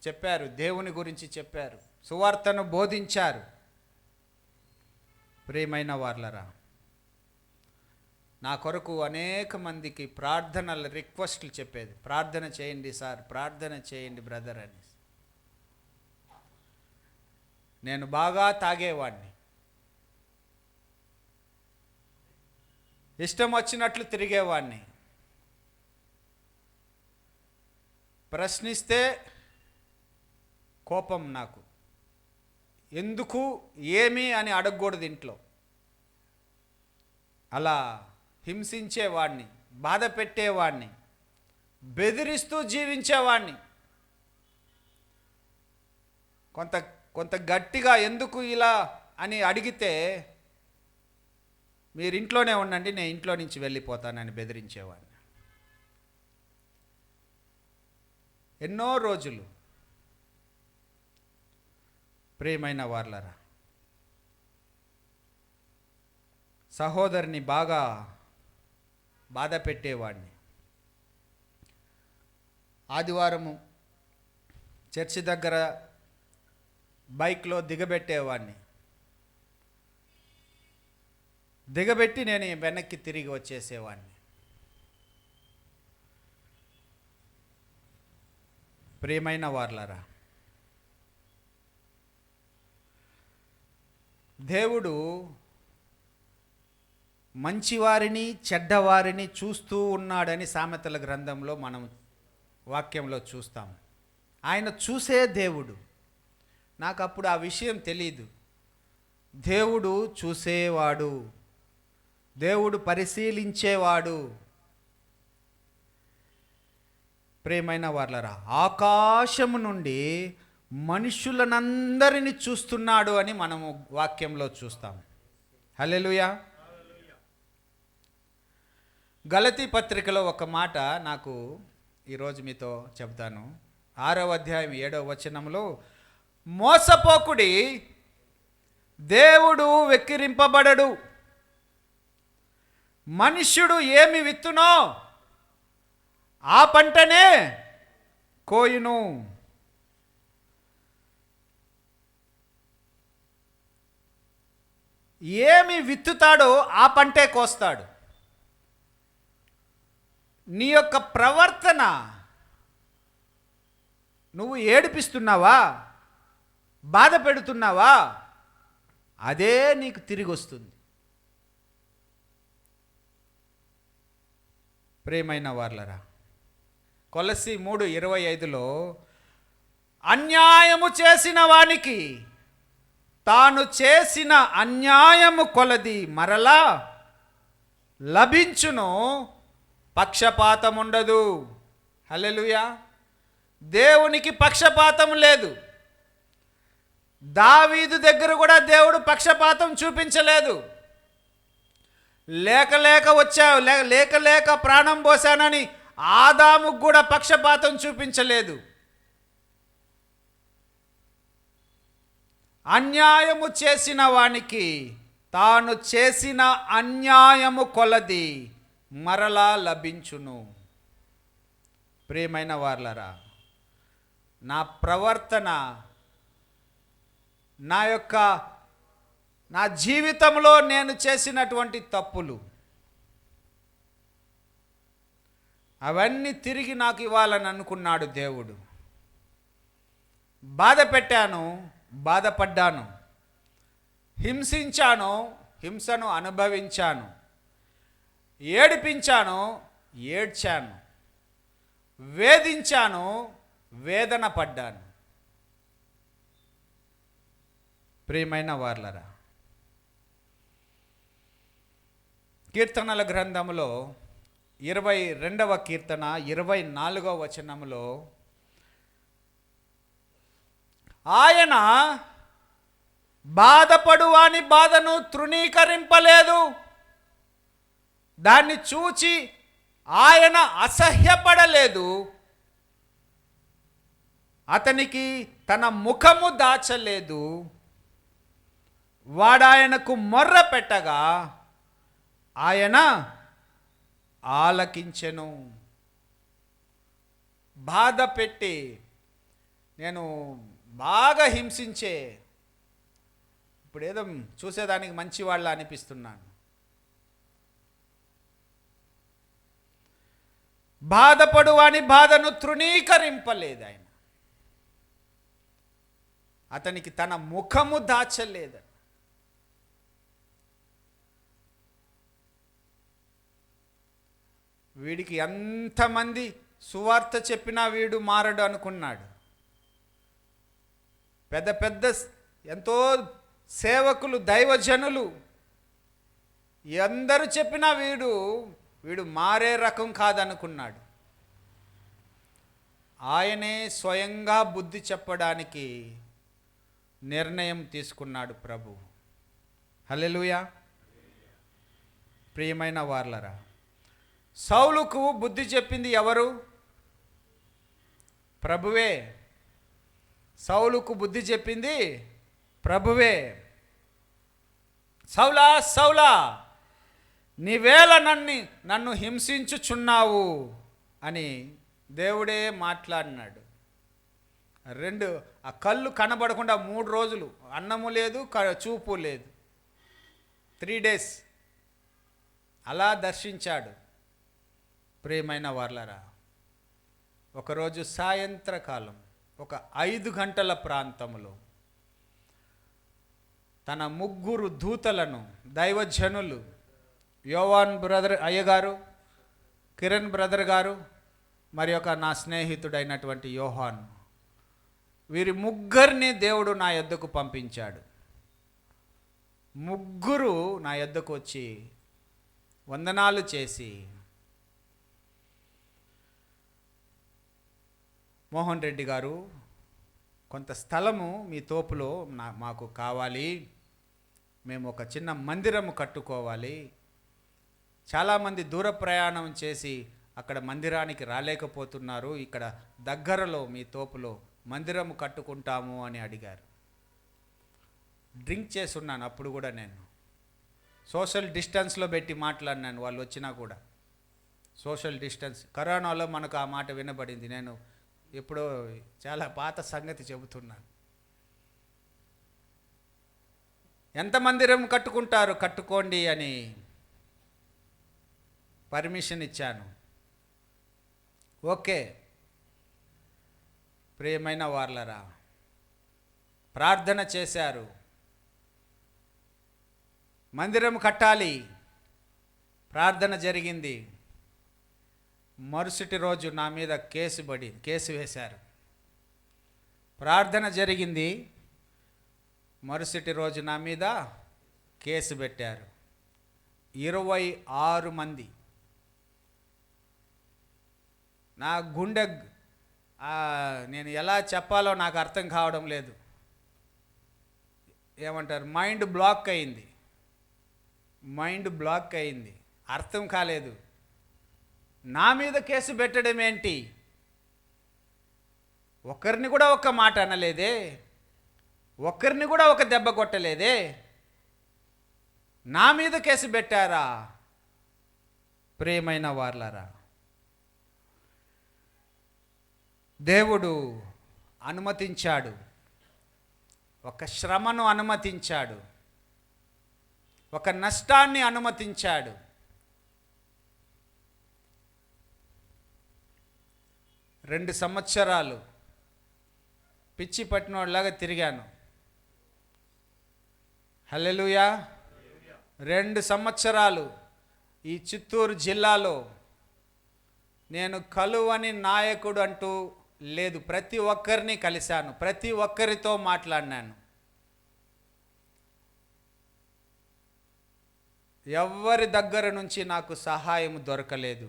చెప్పారు, దేవుని గురించి చెప్పారు, సువార్తను బోధించారు. ప్రియమైన వార్లరా, నా కొరకు అనేక మందికి ప్రార్థనల రిక్వెస్ట్లు చెప్పేది. ప్రార్థన చేయండి సార్, ప్రార్థన చేయండి బ్రదర్ అని. నేను బాగా తాగేవాడిని. ఇష్టం వచ్చినట్లు తిరిగేవాడిని. ప్రశ్నిస్తే కోపం నాకు. ఎందుకు ఏమి అని అడగకూడదు ఇంట్లో. అలా హింసించేవాడిని, బాధ పెట్టేవాడిని, బెదిరిస్తూ జీవించేవాడిని. కొంత గట్టిగా ఎందుకు ఇలా అని అడిగితే, మీరు ఇంట్లోనే ఉండండి, నేను ఇంట్లో నుంచి వెళ్ళిపోతానని బెదిరించేవాడిని. ఎన్నో రోజులు. ప్రియమైన వార్లరా, సహోదరిని బాగా బాధ పెట్టేవాడిని. ఆదివారము చర్చి దగ్గర బైక్లో దిగబెట్టేవాడిని. దిగబెట్టి నేను వెనక్కి తిరిగి వచ్చేసేవాడిని. ప్రియమైన వార్లరా, దేవుడు మంచివారిని చెడ్డవారిని చూస్తూ ఉన్నాడని సామెతల గ్రంథంలో మనం వాక్యంలో చూస్తాం. ఆయన చూసే దేవుడు. నాకు అప్పుడు ఆ విషయం తెలీదు. దేవుడు చూసేవాడు, దేవుడు పరిశీలించేవాడు. ప్రియమైన వార్లరా, ఆకాశము నుండి మనుషులనందరినీ చూస్తున్నాడు అని మనము వాక్యంలో చూస్తాం. హల్లెలూయా. గలతీ పత్రికలో ఒక మాట నాకు ఈరోజు మీతో చెప్తాను. 6వ అధ్యాయం 7వ వచనంలో, మోసపోకుడి, దేవుడు వెక్కిరింపబడడు, మనుష్యుడు ఏమి విత్తునో ఆ పంటనే కోయును. ఏమి విత్తుతాడో ఆ పంటే కోస్తాడు. నీ యొక్క ప్రవర్తన, నువ్వు ఏడిపిస్తున్నావా, బాధ పెడుతున్నావా, అదే నీకు తిరిగి వస్తుంది. ప్రియమైన వార్లరా, కొలస్సీ 3:25లో అన్యాయము చేసిన వానికి తాను చేసిన అన్యాయము కొలది మరలా లభించును, పక్షపాతం ఉండదు. హల్లెలూయా. దేవునికి పక్షపాతం లేదు. దావీదు దగ్గర కూడా దేవుడు పక్షపాతం చూపించలేదు. లేక వచ్చావు, లేక ప్రాణం పోసానని ఆదాముకు కూడా పక్షపాతం చూపించలేదు. అన్యాయము చేసిన వానికి తాను చేసిన అన్యాయము కొలది మరలా లభించును. ప్రియమైన వార్లరా, నా ప్రవర్తన, నా జీవితంలో నేను చేసినటువంటి తప్పులు అవన్నీ తిరిగి నాకు ఇవ్వాలని అనుకున్నాడు దేవుడు. బాధ పెట్టాను, బాధపడ్డాను, హింసించాను, హింసను అనుభవించాను, ఏడిపించాను, ఏడ్చాను, వేధించాను, వేదన పడ్డాను. ప్రియమైన వార్లరా, కీర్తనల గ్రంథములో 22వ కీర్తన 24వ వచనములో ఆయన బాధపడువాని బాధను తృణీకరింపలేదు. దాన్ని చూచి ఆయన అసహ్యపడలేదు. అతనికి తన ముఖము దాచలేదు. వాడాయనకు మొర్ర పెట్టగా ఆయన ఆలకించెను. బాధ పెట్టి నేను బాగా హింసించే, ఇప్పుడు ఏదో చూసేదానికి మంచివాళ్ళ అనిపిస్తున్నాను. బాధపడువాని బాధను తృణీకరింపలేదు ఆయన. అతనికి తన ముఖము దాచలేదు. వీడికి ఎంతమంది సువార్త చెప్పినా వీడు మారడు అనుకున్నాడు. పెద్ద ఎంతో సేవకులు, దైవజనులు అందరూ చెప్పినా వీడు మారే రకం కాదనుకున్నాడు. ఆయనే స్వయంగా బుద్ధి చెప్పడానికి నిర్ణయం తీసుకున్నాడు ప్రభు. హల్లెలూయా. ప్రియమైన వార్లరా, సౌలుకు బుద్ధి చెప్పింది ఎవరు? ప్రభువే. సౌలుకు బుద్ధి చెప్పింది ప్రభువే. సౌలా సౌలా, నీవేళ నన్ను హింసించుచున్నావు అని దేవుడే మాట్లాడినాడు. ఆ కళ్ళు కనబడకుండా 3 రోజులు అన్నము లేదు, చూపు లేదు. 3 days అలా దర్శించాడు. ప్రియమైన వార్లరా, ఒకరోజు సాయంత్రకాలం ఒక 5 గంటల ప్రాంతంలో తన 3 దూతలను, దైవజనులు, యోవాన్ బ్రదర్ అయ్యగారు, కిరణ్ బ్రదర్ గారు, మరి నా స్నేహితుడైనటువంటి యోహాన్, వీరి 3 దేవుడు నా యొద్దకు పంపించాడు. 3 నా యొద్దకు వచ్చి వందనాలు చేసి, మోహన్ రెడ్డి గారు, కొంత స్థలము మీ తోపులో మాకు కావాలి, మేము ఒక చిన్న మందిరము కట్టుకోవాలి, చాలామంది దూర ప్రయాణం చేసి అక్కడ మందిరానికి రాలేకపోతున్నారు, ఇక్కడ దగ్గరలో మీ తోపులో మందిరము కట్టుకుంటాము అని అడిగారు. డ్రింక్ చేస్తున్నాను అప్పుడు కూడా నేను. సోషల్ డిస్టెన్స్లో పెట్టి మాట్లాడినాను, వాళ్ళు వచ్చినా కూడా. సోషల్ డిస్టెన్స్, కరోనాలో మనకు ఆ మాట వినబడింది. నేను ఎప్పుడో చాలా పాత సంగతి చెబుతున్నాను. ఎంత మందిరం కట్టుకుంటారు, కట్టుకోండి అని పర్మిషన్ ఇచ్చాను. ఓకే, ప్రియమైన వార్లరా, ప్రార్థన చేశారు, మందిరం కట్టాలి, ప్రార్థన జరిగింది. మరుసటి రోజు నా మీద కేసు వేశారు. ప్రార్థన జరిగింది, మరుసటి రోజు నా మీద కేసు పెట్టారు. 26 మంది. నా గుండె నేను ఎలా చెప్పాలో నాకు అర్థం కావడం లేదు. ఏమంటారు, మైండ్ బ్లాక్ అయింది. అర్థం కాలేదు. నా మీద కేసు పెట్టడం ఏంటి? ఒకరిని కూడా ఒక్క మాట అనలేదే, ఒక్కరిని కూడా ఒక దెబ్బ కొట్టలేదే, నా మీద కేసు పెట్టారా? ప్రియమైన వార్లారా, దేవుడు అనుమతించాడు, ఒక శ్రమను అనుమతించాడు, ఒక నష్టాన్ని అనుమతించాడు. రెండు సంవత్సరాలు పిచ్చి పట్టినోళ్ళలాగా తిరిగాను. హల్లెలూయా. 2 సంవత్సరాలు ఈ చిత్తూరు జిల్లాలో నేను కలువని నాయకుడు అంటూ లేదు, ప్రతి ఒక్కరిని కలిశాను, ప్రతి ఒక్కరితో మాట్లాడినాను. ఎవ్వరి దగ్గర నుంచి నాకు సహాయం దొరకలేదు.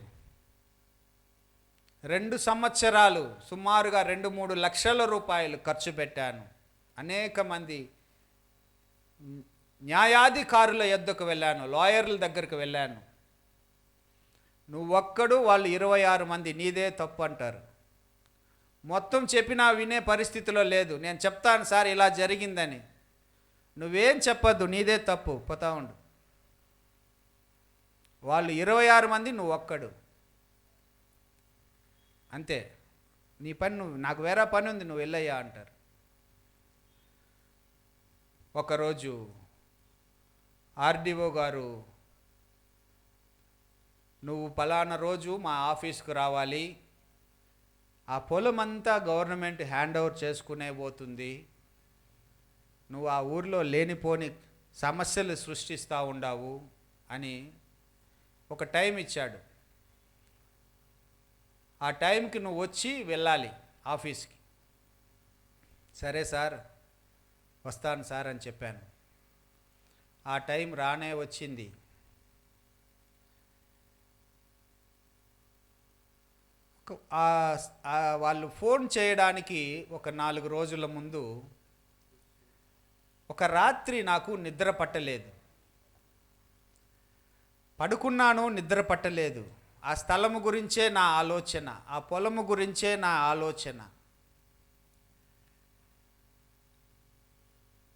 2 సంవత్సరాలు సుమారుగా 2-3 లక్షల రూపాయలు ఖర్చు పెట్టాను. అనేక మంది న్యాయాధికారుల యొద్దకు వెళ్ళాను, లాయర్ల దగ్గరకు వెళ్ళాను. నువ్వొక్కడు, వాళ్ళు 26 మంది నీదే తప్పు అంటారు. మొత్తం చెప్పినా వినే పరిస్థితిలో లేదు. నేను చెప్తాను సార్ ఇలా జరిగిందని, నువ్వేం చెప్పద్దు, నీదే తప్పు, పోతా ఉండు. వాళ్ళు 26 మంది, నువ్వు ఒక్కడు, అంతే, నీ పని నువ్వు, నాకు వేరే పని ఉంది, నువ్వు వెళ్ళయ్యా అంటారు. ఒకరోజు ఆర్డీఓ గారు, నువ్వు పలానా రోజు మా ఆఫీస్కు రావాలి, ఆ పొలం అంతా గవర్నమెంట్ హ్యాండ్ ఓవర్ చేసుకునే పోతుంది, నువ్వు ఆ ఊర్లో లేనిపోని సమస్యలు సృష్టిస్తూ ఉండావు అని ఒక టైం ఇచ్చాడు. ఆ టైంకి నువ్వు వచ్చి వెళ్ళాలి ఆఫీస్కి. సరే సార్, వస్తాను సార్ అని చెప్పాను. ఆ టైం రానే వచ్చింది. వాళ్ళు ఫోన్ చేయడానికి ఒక 4 రోజుల ముందు ఒక రాత్రి నాకు నిద్ర పట్టలేదు. పడుకున్నాను, నిద్ర పట్టలేదు. ఆ స్థలము గురించే నా ఆలోచన, ఆ పొలము గురించే నా ఆలోచన.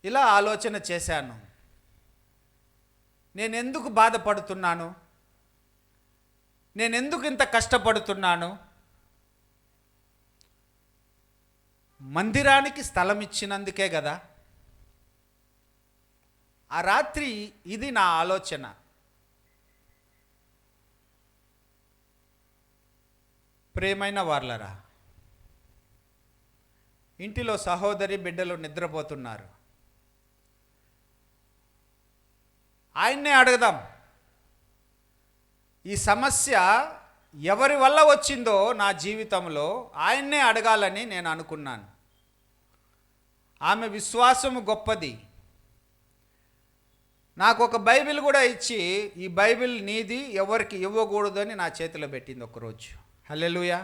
ఇలా ఆలోచన చేశాను, నేనెందుకు బాధపడుతున్నాను, నేనెందుకు ఇంత కష్టపడుతున్నాను? మందిరానికి స్థలం ఇచ్చినందుకే కదా. ఆ రాత్రి ఇది నా ఆలోచన. ప్రియమైన వార్లరా, ఇంటిలో సహోదరి బిడ్డలు నిద్రపోతున్నారు. ఆయన్నే అడుగుదాం, ఈ సమస్య ఎవరి వల్ల వచ్చిందో నా జీవితంలో ఆయన్నే అడగాలని నేను అనుకున్నాను. ఆమె విశ్వాసము గొప్పది. నాకు ఒక బైబిల్ కూడా ఇచ్చి, ఈ బైబిల్ నీది, ఎవరికి ఇవ్వకూడదు అని నా చేతిలో పెట్టింది ఒకరోజు. హల్లెలూయా.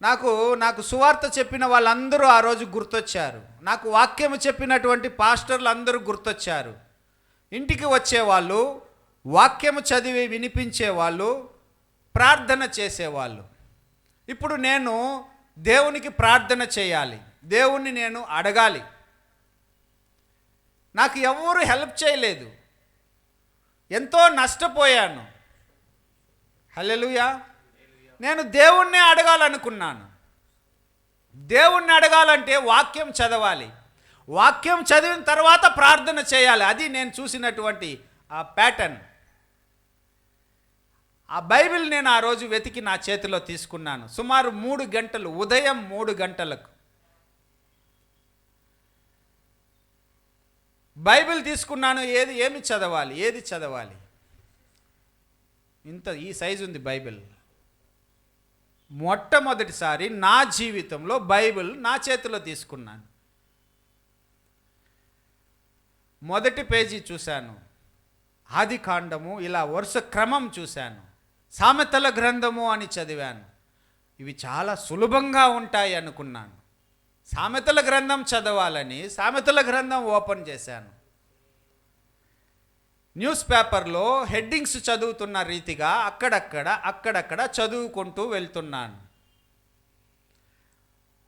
నాకు సువార్త చెప్పిన వాళ్ళందరూ ఆ రోజు గుర్తొచ్చారు. నాకు వాక్యము చెప్పినటువంటి పాస్టర్లు అందరూ గుర్తొచ్చారు. ఇంటికి వచ్చేవాళ్ళు, వాక్యము చదివి వినిపించేవాళ్ళు, ప్రార్థన చేసేవాళ్ళు. ఇప్పుడు నేను దేవునికి ప్రార్థన చేయాలి, దేవుణ్ణి నేను అడగాలి. నాకు ఎవరు హెల్ప్ చేయలేదు. ఎంతో నష్టపోయాను. హల్లెలూయా. నేను దేవుణ్ణి అడగాలనుకున్నాను. దేవుణ్ణి అడగాలంటే వాక్యం చదవాలి. వాక్యం చదివిన తర్వాత ప్రార్థన చేయాలి. అది నేను చూసినటువంటి ఆ ప్యాటర్న్. ఆ బైబిల్ నేను ఆ రోజు వెతికి నా చేతిలో తీసుకున్నాను. సుమారు 3 గంటలు, ఉదయం 3 గంటలకు బైబిల్ తీసుకున్నాను. ఏమి చదవాలి? ఈ సైజు ఉంది బైబిల్. మొట్టమొదటిసారి నా జీవితంలో బైబిల్ నా చేతిలో తీసుకున్నాను. మొదటి పేజీ చూశాను, ఆదికాండము, ఇలా వరుస క్రమం చూశాను. సామెతల గ్రంథము అని చదివాను. ఇవి చాలా సులభంగా ఉంటాయి అనుకున్నాను. సామెతల గ్రంథం చదవాలని సామెతల గ్రంథం ఓపెన్ చేశాను. న్యూస్ పేపర్లో హెడ్డింగ్స్ చదువుతున్న రీతిగా అక్కడక్కడ చదువుకుంటూ వెళ్తున్నాను.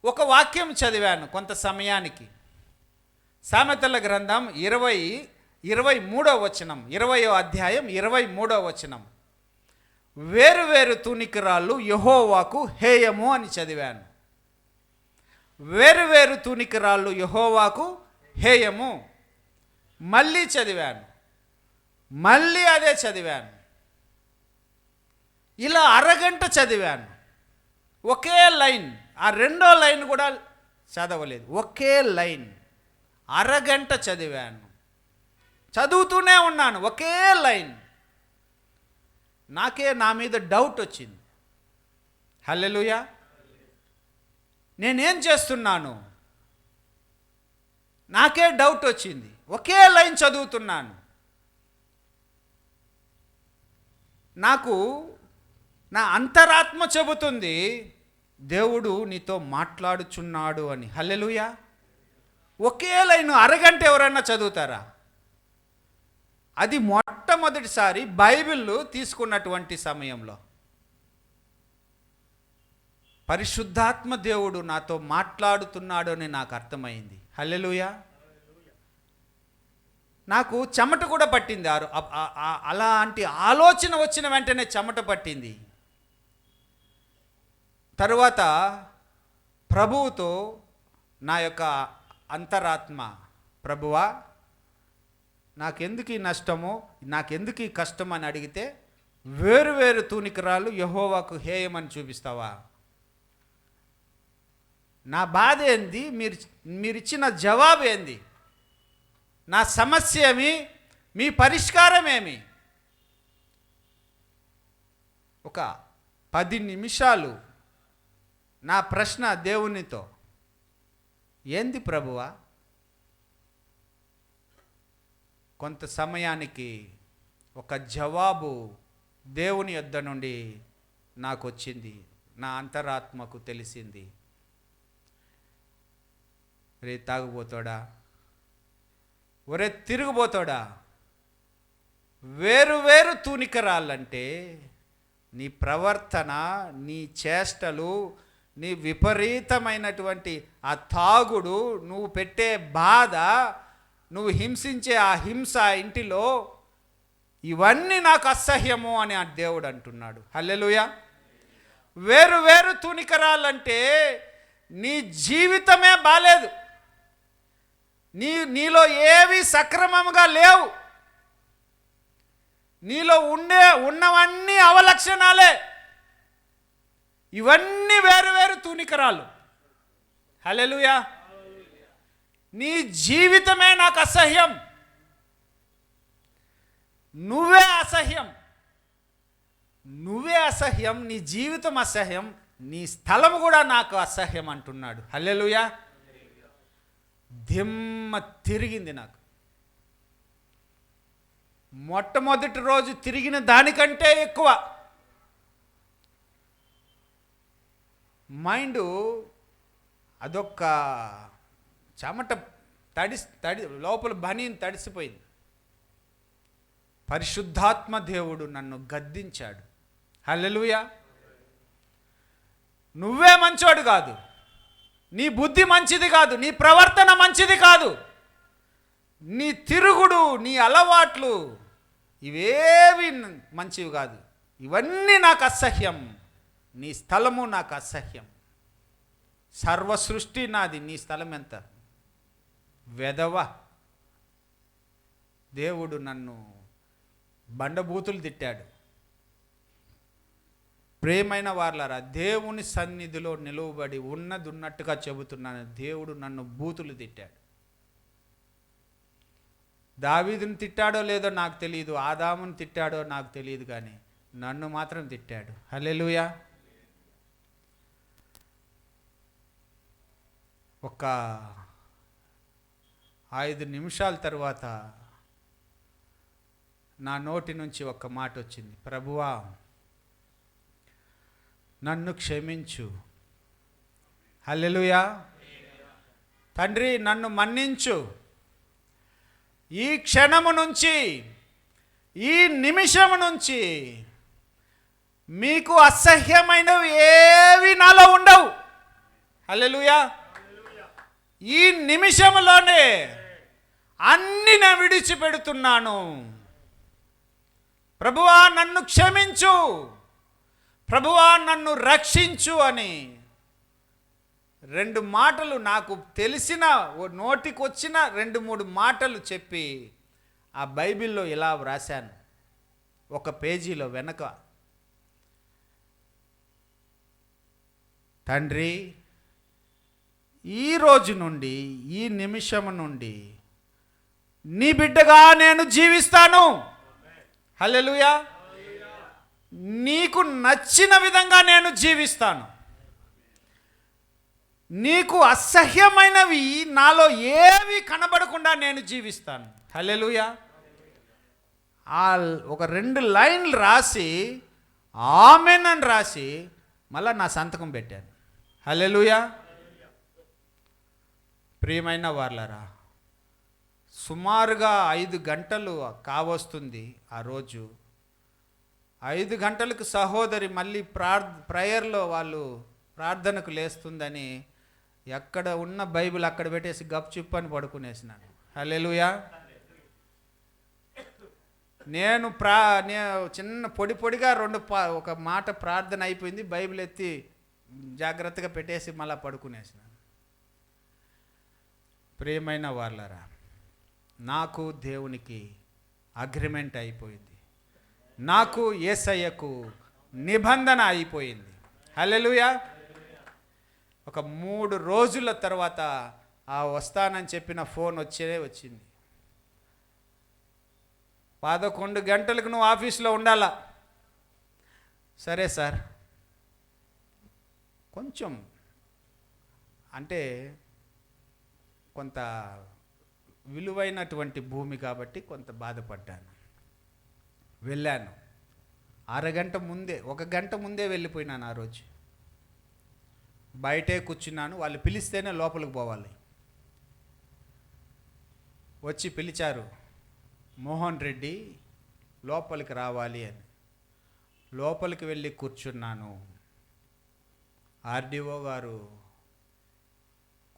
ఒక వాక్యం చదివాను కొంత సమయానికి. సామెతల గ్రంథం 23వ వచనం, 20వ అధ్యాయం 23వ వచనం. వేరు తూనికరాళ్ళు యెహోవాకు హేయము అని చదివాను. వేరు తూనికరాళ్ళు యెహోవాకు హేయము. మళ్ళీ చదివాను, మళ్ళీ అదే చదివాను. ఇలా అరగంట చదివాను. ఒకే లైన్, ఆ రెండో లైన్ కూడా చదవలేదు. ఒకే లైన్ అరగంట చదివాను. చదువుతూనే ఉన్నాను, ఒకే లైన్. నాకే నా మీద డౌట్ వచ్చింది. హల్లెలూయా. నేనేం చేస్తున్నాను? నాకే డౌట్ వచ్చింది. ఒకే లైన్ చదువుతున్నాను. నాకు నా అంతరాత్మ చెబుతుంది, దేవుడు నీతో మాట్లాడుచున్నాడు అని. హల్లెలూయా. ఒకే లైన్ అరగంట ఎవరన్నా చదువుతారా? అది మొట్టమొదటిసారి బైబిల్ తీసుకున్నటువంటి సమయంలో పరిశుద్ధాత్మ దేవుడు నాతో మాట్లాడుతున్నాడు అని నాకు అర్థమైంది. హల్లెలూయా. నాకు చెమట కూడా పట్టింది. అలాంటి ఆలోచన వచ్చిన వెంటనే చెమట పట్టింది. తరువాత ప్రభువుతో నా యొక్క అంతరాత్మ, ప్రభువా నాకెందుకు ఈ నష్టమో, నాకెందుకు ఈ కష్టం అని అడిగితే, వేరు తూనికరాలు యెహోవాకు హేయమని చూపిస్తావా? నా బాధ ఏంది? మీరిచ్చిన జవాబు ఏంది? నా సమస్య ఏమి? మీ పరిష్కారం ఏమి? ఒక 10 నిమిషాలు నా ప్రశ్న దేవునితో, ఏంది ప్రభువా? కొంత సమయానికి ఒక జవాబు దేవుని యొద్ద నుండి నాకు వచ్చింది. నా అంతరాత్మకు తెలిసింది. రే తాగుబోతాడా, ఒరే తిరుగుబోతాడా, వేరు తూనికరాలంటే నీ ప్రవర్తన, నీ చేష్టలు, నీ విపరీతమైనటువంటి ఆ తాగుడు, నువ్వు పెట్టే బాధ, నువ్వు హింసించే ఆ హింస ఇంటిలో, ఇవన్నీ నాకు అసహ్యము అని ఆ దేవుడు అంటున్నాడు. హల్లెలూయా. వేరు తూనికరాలంటే నీ జీవితమే బాలేదు. నీలో ఏవి సక్రమంగా లేవు. నీలో ఉన్నవన్నీ అవలక్షణాలే. ఇవన్నీ వేరు తూనికరాలు. హల్లెలూయా. నీ జీవితమే నాకు అసహ్యం. నువ్వే అసహ్యం, నీ జీవితం అసహ్యం, నీ స్థలం కూడా నాకు అసహ్యం అంటున్నాడు. హల్లెలూయా. దిమ్మ తిరిగింది నాకు. మొట్టమొదటి రోజు తిరిగిన దానికంటే ఎక్కువ మైండు అదొక్క చెమట తడి లోపల బనీని తడిసిపోయింది. పరిశుద్ధాత్మ దేవుడు నన్ను గద్దించాడు. హల్లెలూయా. నువ్వే మంచోడు కాదు, నీ బుద్ధి మంచిది కాదు, నీ ప్రవర్తన మంచిది కాదు, నీ తిరుగుడు, నీ అలవాట్లు, ఇవేవి మంచివి కాదు, ఇవన్నీ నాకు అసహ్యం, నీ స్థలము నాకు అసహ్యం, సర్వ సృష్టి నాది, నీ స్థలం ఎంత? వెధవ. దేవుడు నన్ను బండబూతులు తిట్టాడు. ప్రేమైన వార్లారా, దేవుని సన్నిధిలో నిలువబడి ఉన్నది ఉన్నట్టుగా చెబుతున్నాను, దేవుడు నన్ను బూతులు తిట్టాడు. దావీదుని తిట్టాడో లేదో నాకు తెలియదు, ఆదాముని తిట్టాడో నాకు తెలియదు, కానీ నన్ను మాత్రం తిట్టాడు. హల్లెలూయా. ఒక 5 నిమిషాల తర్వాత నా నోటి నుంచి ఒక మాట వచ్చింది, ప్రభువా నన్ను క్షమించు. హల్లెలూయా. తండ్రి నన్ను మన్నించు. ఈ క్షణము నుంచి, ఈ నిమిషము నుంచి మీకు అసహ్యమైనవి ఏవి నాలో ఉండవు. హల్లెలూయా. ఈ నిమిషంలోనే అన్ని నేను విడిచిపెడుతున్నాను. ప్రభువా నన్ను క్షమించు, ప్రభువా నన్ను రక్షించు అని 2 మాటలు, నాకు తెలిసిన నోటికి వచ్చిన 2-3 మాటలు చెప్పి ఆ బైబిల్లో ఇలా వ్రాశాను, ఒక పేజీలో వెనక. తండ్రి ఈ రోజు నుండి, ఈ నిమిషం నుండి నీ బిడ్డగా నేను జీవిస్తాను. హల్లెలూయా. నీకు నచ్చిన విధంగా నేను జీవిస్తాను. నీకు అసహ్యమైనవి నాలో ఏవి కనబడకుండా నేను జీవిస్తాను. హల్లెలూయా. ఒక 2 లైన్లు రాసి ఆమెన్ అని రాసి మళ్ళా నా సంతకం పెట్టాను. హల్లెలూయా. ప్రియమైన వార్లారా, సుమారుగా 5 గంటలు కావస్తుంది ఆ రోజు. 5 గంటలకు సహోదరి మళ్ళీ ప్రేయర్లో వాళ్ళు ప్రార్థనకు లేస్తుందని ఎక్కడ ఉన్న బైబిల్ అక్కడ పెట్టేసి గప్చుప్ అని పడుకునేసినాను. హల్లెలూయా. నేను చిన్న పొడిగా ఒక మాట ప్రార్థన అయిపోయింది, బైబిల్ ఎత్తి జాగ్రత్తగా పెట్టేసి మళ్ళీ పడుకునేసినాను. ప్రియమైన వాళ్ళరా, నాకు దేవునికి అగ్రిమెంట్ అయిపోయింది, నాకు యేసయ్యకు నిబంధన అయిపోయింది. హల్లెలూయా. ఒక 3 రోజుల తర్వాత ఆ వస్తానని చెప్పిన ఫోన్ వచ్చింది. 11 గంటలకు నువ్వు ఆఫీస్లో ఉండాలా. సరే సార్. కొంచెం అంటే కొంత విలువైనటువంటి భూమి కాబట్టి కొంత బాధపడ్డాను. వెళ్ళాను. 1 గంట ముందే వెళ్ళిపోయినాను. ఆ రోజు బయటే కూర్చున్నాను. వాళ్ళు పిలిస్తేనే లోపలికి పోవాలి. వచ్చి పిలిచారు, మోహన్ రెడ్డి లోపలికి రావాలి అని. లోపలికి వెళ్ళి కూర్చున్నాను. ఆర్డీఓ గారు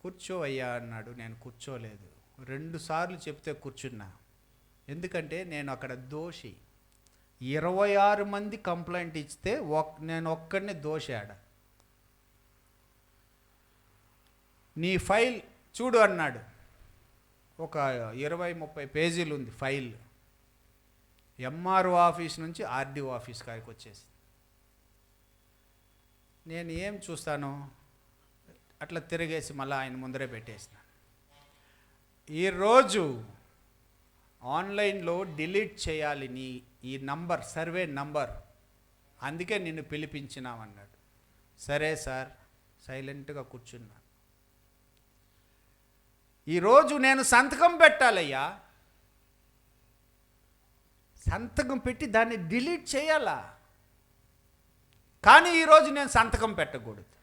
కూర్చో అయ్యా అన్నాడు. నేను కూర్చోలేదు. 2 సార్లు చెప్తే కూర్చున్నా. ఎందుకంటే నేను అక్కడ దోషి. 26 మంది కంప్లైంట్ ఇస్తే నేను ఒక్కడిని దోషి ఆడ. నీ ఫైల్ చూడు అన్నాడు. ఒక 20-30 పేజీలు ఉంది ఫైల్. ఎంఆర్ఓ ఆఫీస్ నుంచి ఆర్డీఓ ఆఫీస్ కాడికి వచ్చేసి నేను ఏం చూస్తాను, అట్లా తిరిగేసి మళ్ళీ ఆయన ముందరే పెట్టేసిన. ఈరోజు ఆన్లైన్లో డిలీట్ చేయాలి ఈ నంబర్, సర్వే నంబర్, అందుకే నిన్ను పిలిపించినామన్నాడు. సరే సార్, సైలెంట్గా కూర్చున్నాను. ఈరోజు నేను సంతకం పెట్టాలయ్యా, సంతకం పెట్టి దాన్ని డిలీట్ చేయాలా, కానీ ఈరోజు నేను సంతకం పెట్టకూడదు.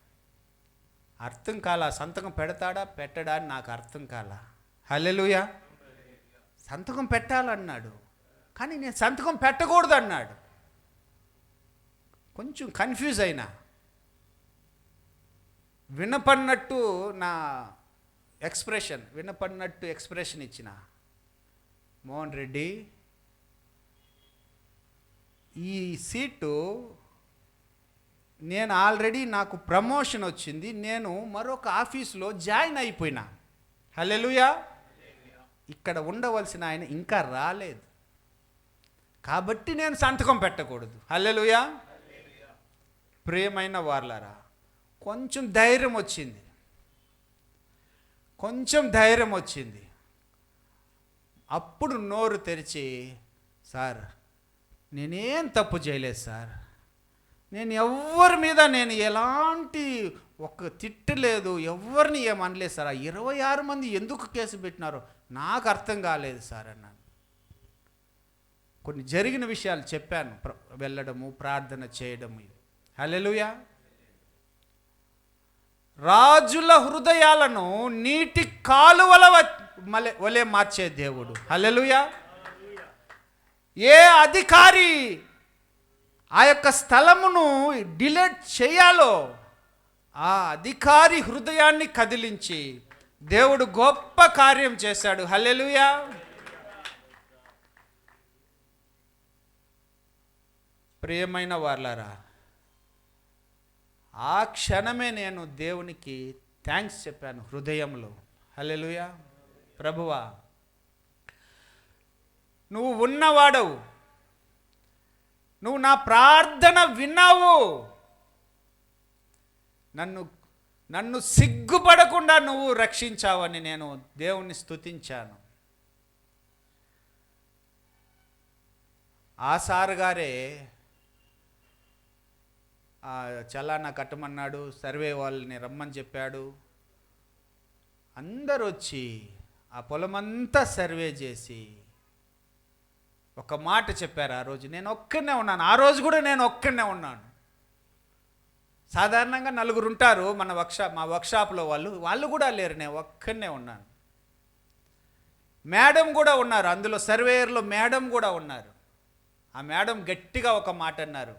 అర్థం కాలా. సంతకం పెడతాడా పెట్టడా అని నాకు అర్థం కాలా. హల్లెలూయా. సంతకం పెట్టాలన్నాడు, కానీ నేను సంతకం పెట్టకూడదు అన్నాడు. కొంచెం కన్ఫ్యూజ్ అయినా. వినపడినట్టు ఎక్స్ప్రెషన్ ఇచ్చిన, మోహన్ రెడ్డి ఈ సీటు నేను ఆల్రెడీ నాకు ప్రమోషన్ వచ్చింది, నేను మరొక ఆఫీసులో జాయిన్ అయిపోయినా. హల్లెలూయా. ఇక్కడ ఉండవలసిన ఆయన ఇంకా రాలేదు కాబట్టి నేను సంతకం పెట్టకూడదు. హల్లెలూయా. ప్రియమైన వార్లారా, కొంచెం ధైర్యం వచ్చింది. అప్పుడు నోరు తెరిచి, సార్ నేనేం తప్పు చేయలేదు సార్, నేను ఎవ్వరి మీద నేను ఎలాంటి ఒక తిట్టు లేదు, ఎవరిని ఏమనలేదు సార్, 26 మంది ఎందుకు కేసు పెట్టినారో నాకు అర్థం కాలేదు సార్ అన్నాను. కొన్ని జరిగిన విషయాలు చెప్పాను, వెళ్ళడము, ప్రార్థన చేయడము. హల్లెలూయా. రాజుల హృదయాలను నీటి కాలువల వలె మార్చే దేవుడు. హల్లెలూయా. ఏ అధికారి ఆ యొక్క స్థలమును డిలీట్ చేయాలో ఆ అధికారి హృదయాన్ని కదిలించి దేవుడు గొప్ప కార్యం చేశాడు. హల్లెలూయా. ప్రియమైన వార్లారా, ఆ క్షణమే నేను దేవునికి థ్యాంక్స్ చెప్పాను హృదయంలో. హల్లెలూయా. ప్రభువా, నువ్వు ఉన్నవాడవు, నువ్వు నా ప్రార్థన విన్నావు, నన్ను సిగ్గుపడకుండా నువ్వు రక్షించావని నేను దేవుణ్ణి స్తుతించాను. ఆ సార్ గారే చలానా కట్టమన్నాడు, సర్వే వాళ్ళని రమ్మని చెప్పాడు. అందరూ వచ్చి ఆ పొలమంతా సర్వే చేసి ఒక మాట చెప్పారు. ఆ రోజు నేను ఒక్కనే ఉన్నాను. ఆ రోజు కూడా నేను ఒక్కనే ఉన్నాను. సాధారణంగా 4 ఉంటారు మా వర్క్షాప్లో, వాళ్ళు కూడా లేరు, నేను ఒక్కనే ఉన్నాను. మేడం కూడా ఉన్నారు, అందులో సర్వేయర్లో మేడం కూడా ఉన్నారు. ఆ మేడం గట్టిగా ఒక మాట అన్నారు,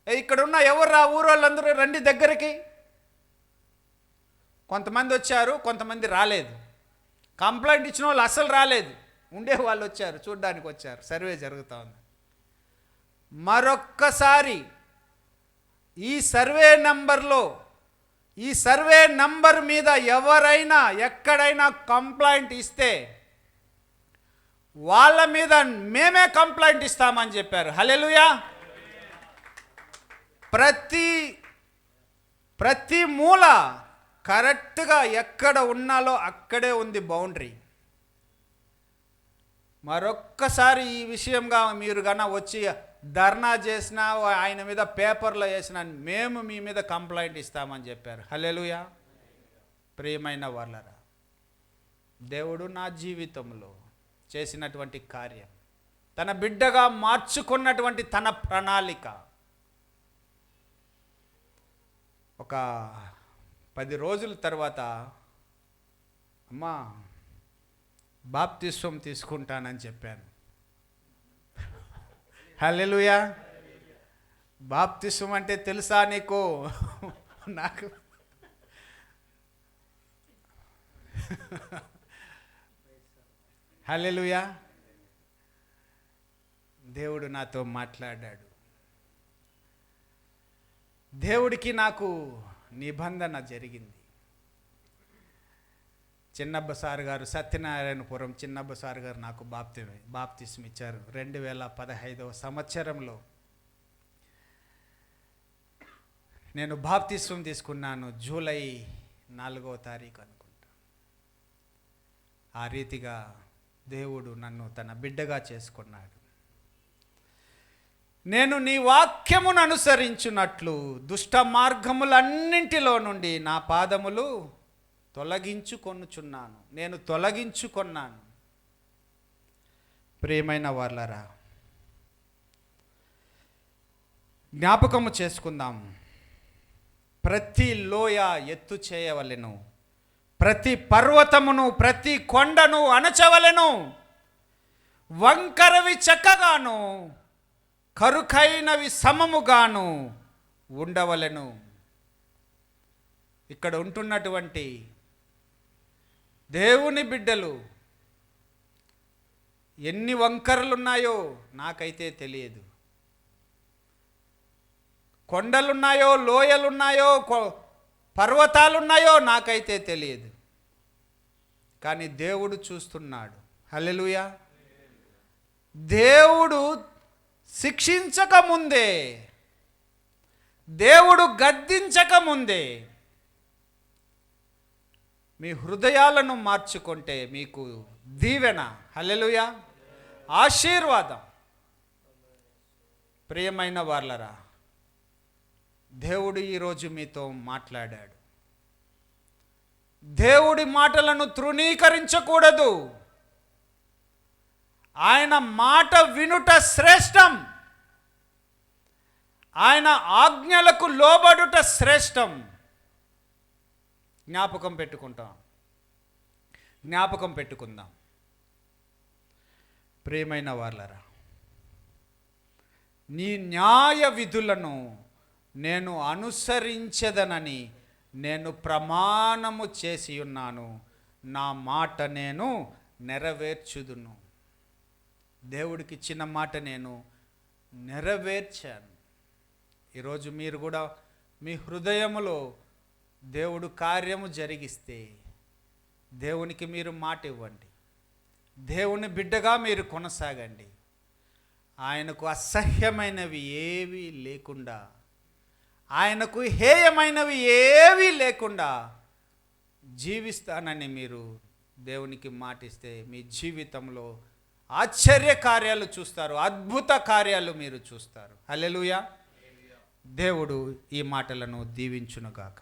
ఇక్కడ ఉన్న ఎవరు ఊరోళ్ళందరూ రండి దగ్గరికి. కొంతమంది వచ్చారు, కొంతమంది రాలేదు. కంప్లైంట్ ఇచ్చిన వాళ్ళు అసలు రాలేదు, ఉండే వాళ్ళు వచ్చారు, చూడ్డానికి వచ్చారు, సర్వే జరుగుతూ ఉంది. మరొక్కసారి ఈ సర్వే నంబర్ మీద ఎవరైనా ఎక్కడైనా కంప్లైంట్ ఇస్తే వాళ్ళ మీద మేమే కంప్లైంట్ ఇస్తామని చెప్పారు. హల్లెలూయా. ప్రతి మూల కరెక్ట్గా ఎక్కడ ఉన్నాలో అక్కడే ఉంది బౌండరీ. మరొక్కసారి ఈ విషయంగా మీరు వచ్చి ధర్నా చేసినా, ఆయన మీద పేపర్లో వేసినా మేము మీ మీద కంప్లైంట్ ఇస్తామని చెప్పారు. హల్లెలూయా. ప్రియమైన వాళ్ళరా, దేవుడు నా జీవితంలో చేసినటువంటి కార్యం, తన బిడ్డగా మార్చుకున్నటువంటి తన ప్రణాళిక, ఒక 10 రోజుల తర్వాత అమ్మా బాప్తిస్వం తీసుకుంటానని చెప్పాను. హల్లెలూయా. బాప్తిస్వం అంటే తెలుసా నీకు? నాకు హల్లెలూయా. దేవుడు నాతో మాట్లాడాడు. దేవుడికి నాకు నిబంధన జరిగింది. చిన్నబ్బ సార్ గారు, సత్యనారాయణపురం చిన్నబ్బ సార్ గారు నాకు బాప్తిస్మ ఇచ్చారు 2015వ సంవత్సరంలో. నేను బాప్తిస్వం తీసుకున్నాను జూలై 4వ తారీఖు అనుకుంటా. ఆ రీతిగా దేవుడు నన్ను తన బిడ్డగా చేసుకున్నాడు. నేను నీ వాక్యమును అనుసరించున్నట్లు దుష్ట మార్గములన్నింటిలో నుండి నా పాదములు తొలగించుకొనుచున్నాను. నేను తొలగించుకొన్నాను. ప్రియమైన వాళ్ళరా, జ్ఞాపకము చేసుకుందాం. ప్రతి లోయ ఎత్తు చేయవలెను, ప్రతి పర్వతమును ప్రతి కొండను అణచవలెను, వంకరవి చక్కగాను కరుకైనవి సమముగాను ఉండవలెను. ఇక్కడ ఉంటున్నటువంటి దేవుని బిడ్డలు ఎన్ని వంకరలున్నాయో నాకైతే తెలియదు. కొండలున్నాయో, లోయలున్నాయో, పర్వతాలున్నాయో నాకైతే తెలియదు, కానీ దేవుడు చూస్తున్నాడు. హల్లెలూయా. దేవుడు శిక్షించక ముందే, దేవుడు గద్దించక ముందే మీ హృదయాలను మార్చుకుంటే మీకు దీవెన. హల్లెలూయా, ఆశీర్వాదం. ప్రియమైన వాళ్ళరా, దేవుడు ఈరోజు మీతో మాట్లాడాడు. దేవుడి మాటలను తృణీకరించకూడదు. ఆయన మాట వినుట శ్రేష్టం, ఆయన ఆజ్ఞలకు లోబడుట శ్రేష్టం. జ్ఞాపకం పెట్టుకుందాం. ప్రియమైన వాళ్ళరా, నీ న్యాయ విధులను నేను అనుసరించదనని నేను ప్రమాణము చేసి ఉన్నాను, నా మాట నేను నెరవేర్చుదును. దేవుడికి ఇచ్చిన మాట నేను నెరవేర్చాను. ఈరోజు మీరు కూడా మీ హృదయములో దేవుడు కార్యము జరిగిస్తే దేవునికి మీరు మాట ఇవ్వండి. దేవుని బిడ్డగా మీరు కొనసాగండి. ఆయనకు అసహ్యమైనవి ఏవి లేకుండా, ఆయనకు హేయమైనవి ఏవి లేకుండా జీవిస్తానని మీరు దేవునికి మాటిస్తే మీ జీవితంలో ఆశ్చర్య కార్యాలు చూస్తారు, అద్భుత కార్యాలు మీరు చూస్తారు. హల్లెలూయా. దేవుడు ఈ మాటలను దీవించునుగాక.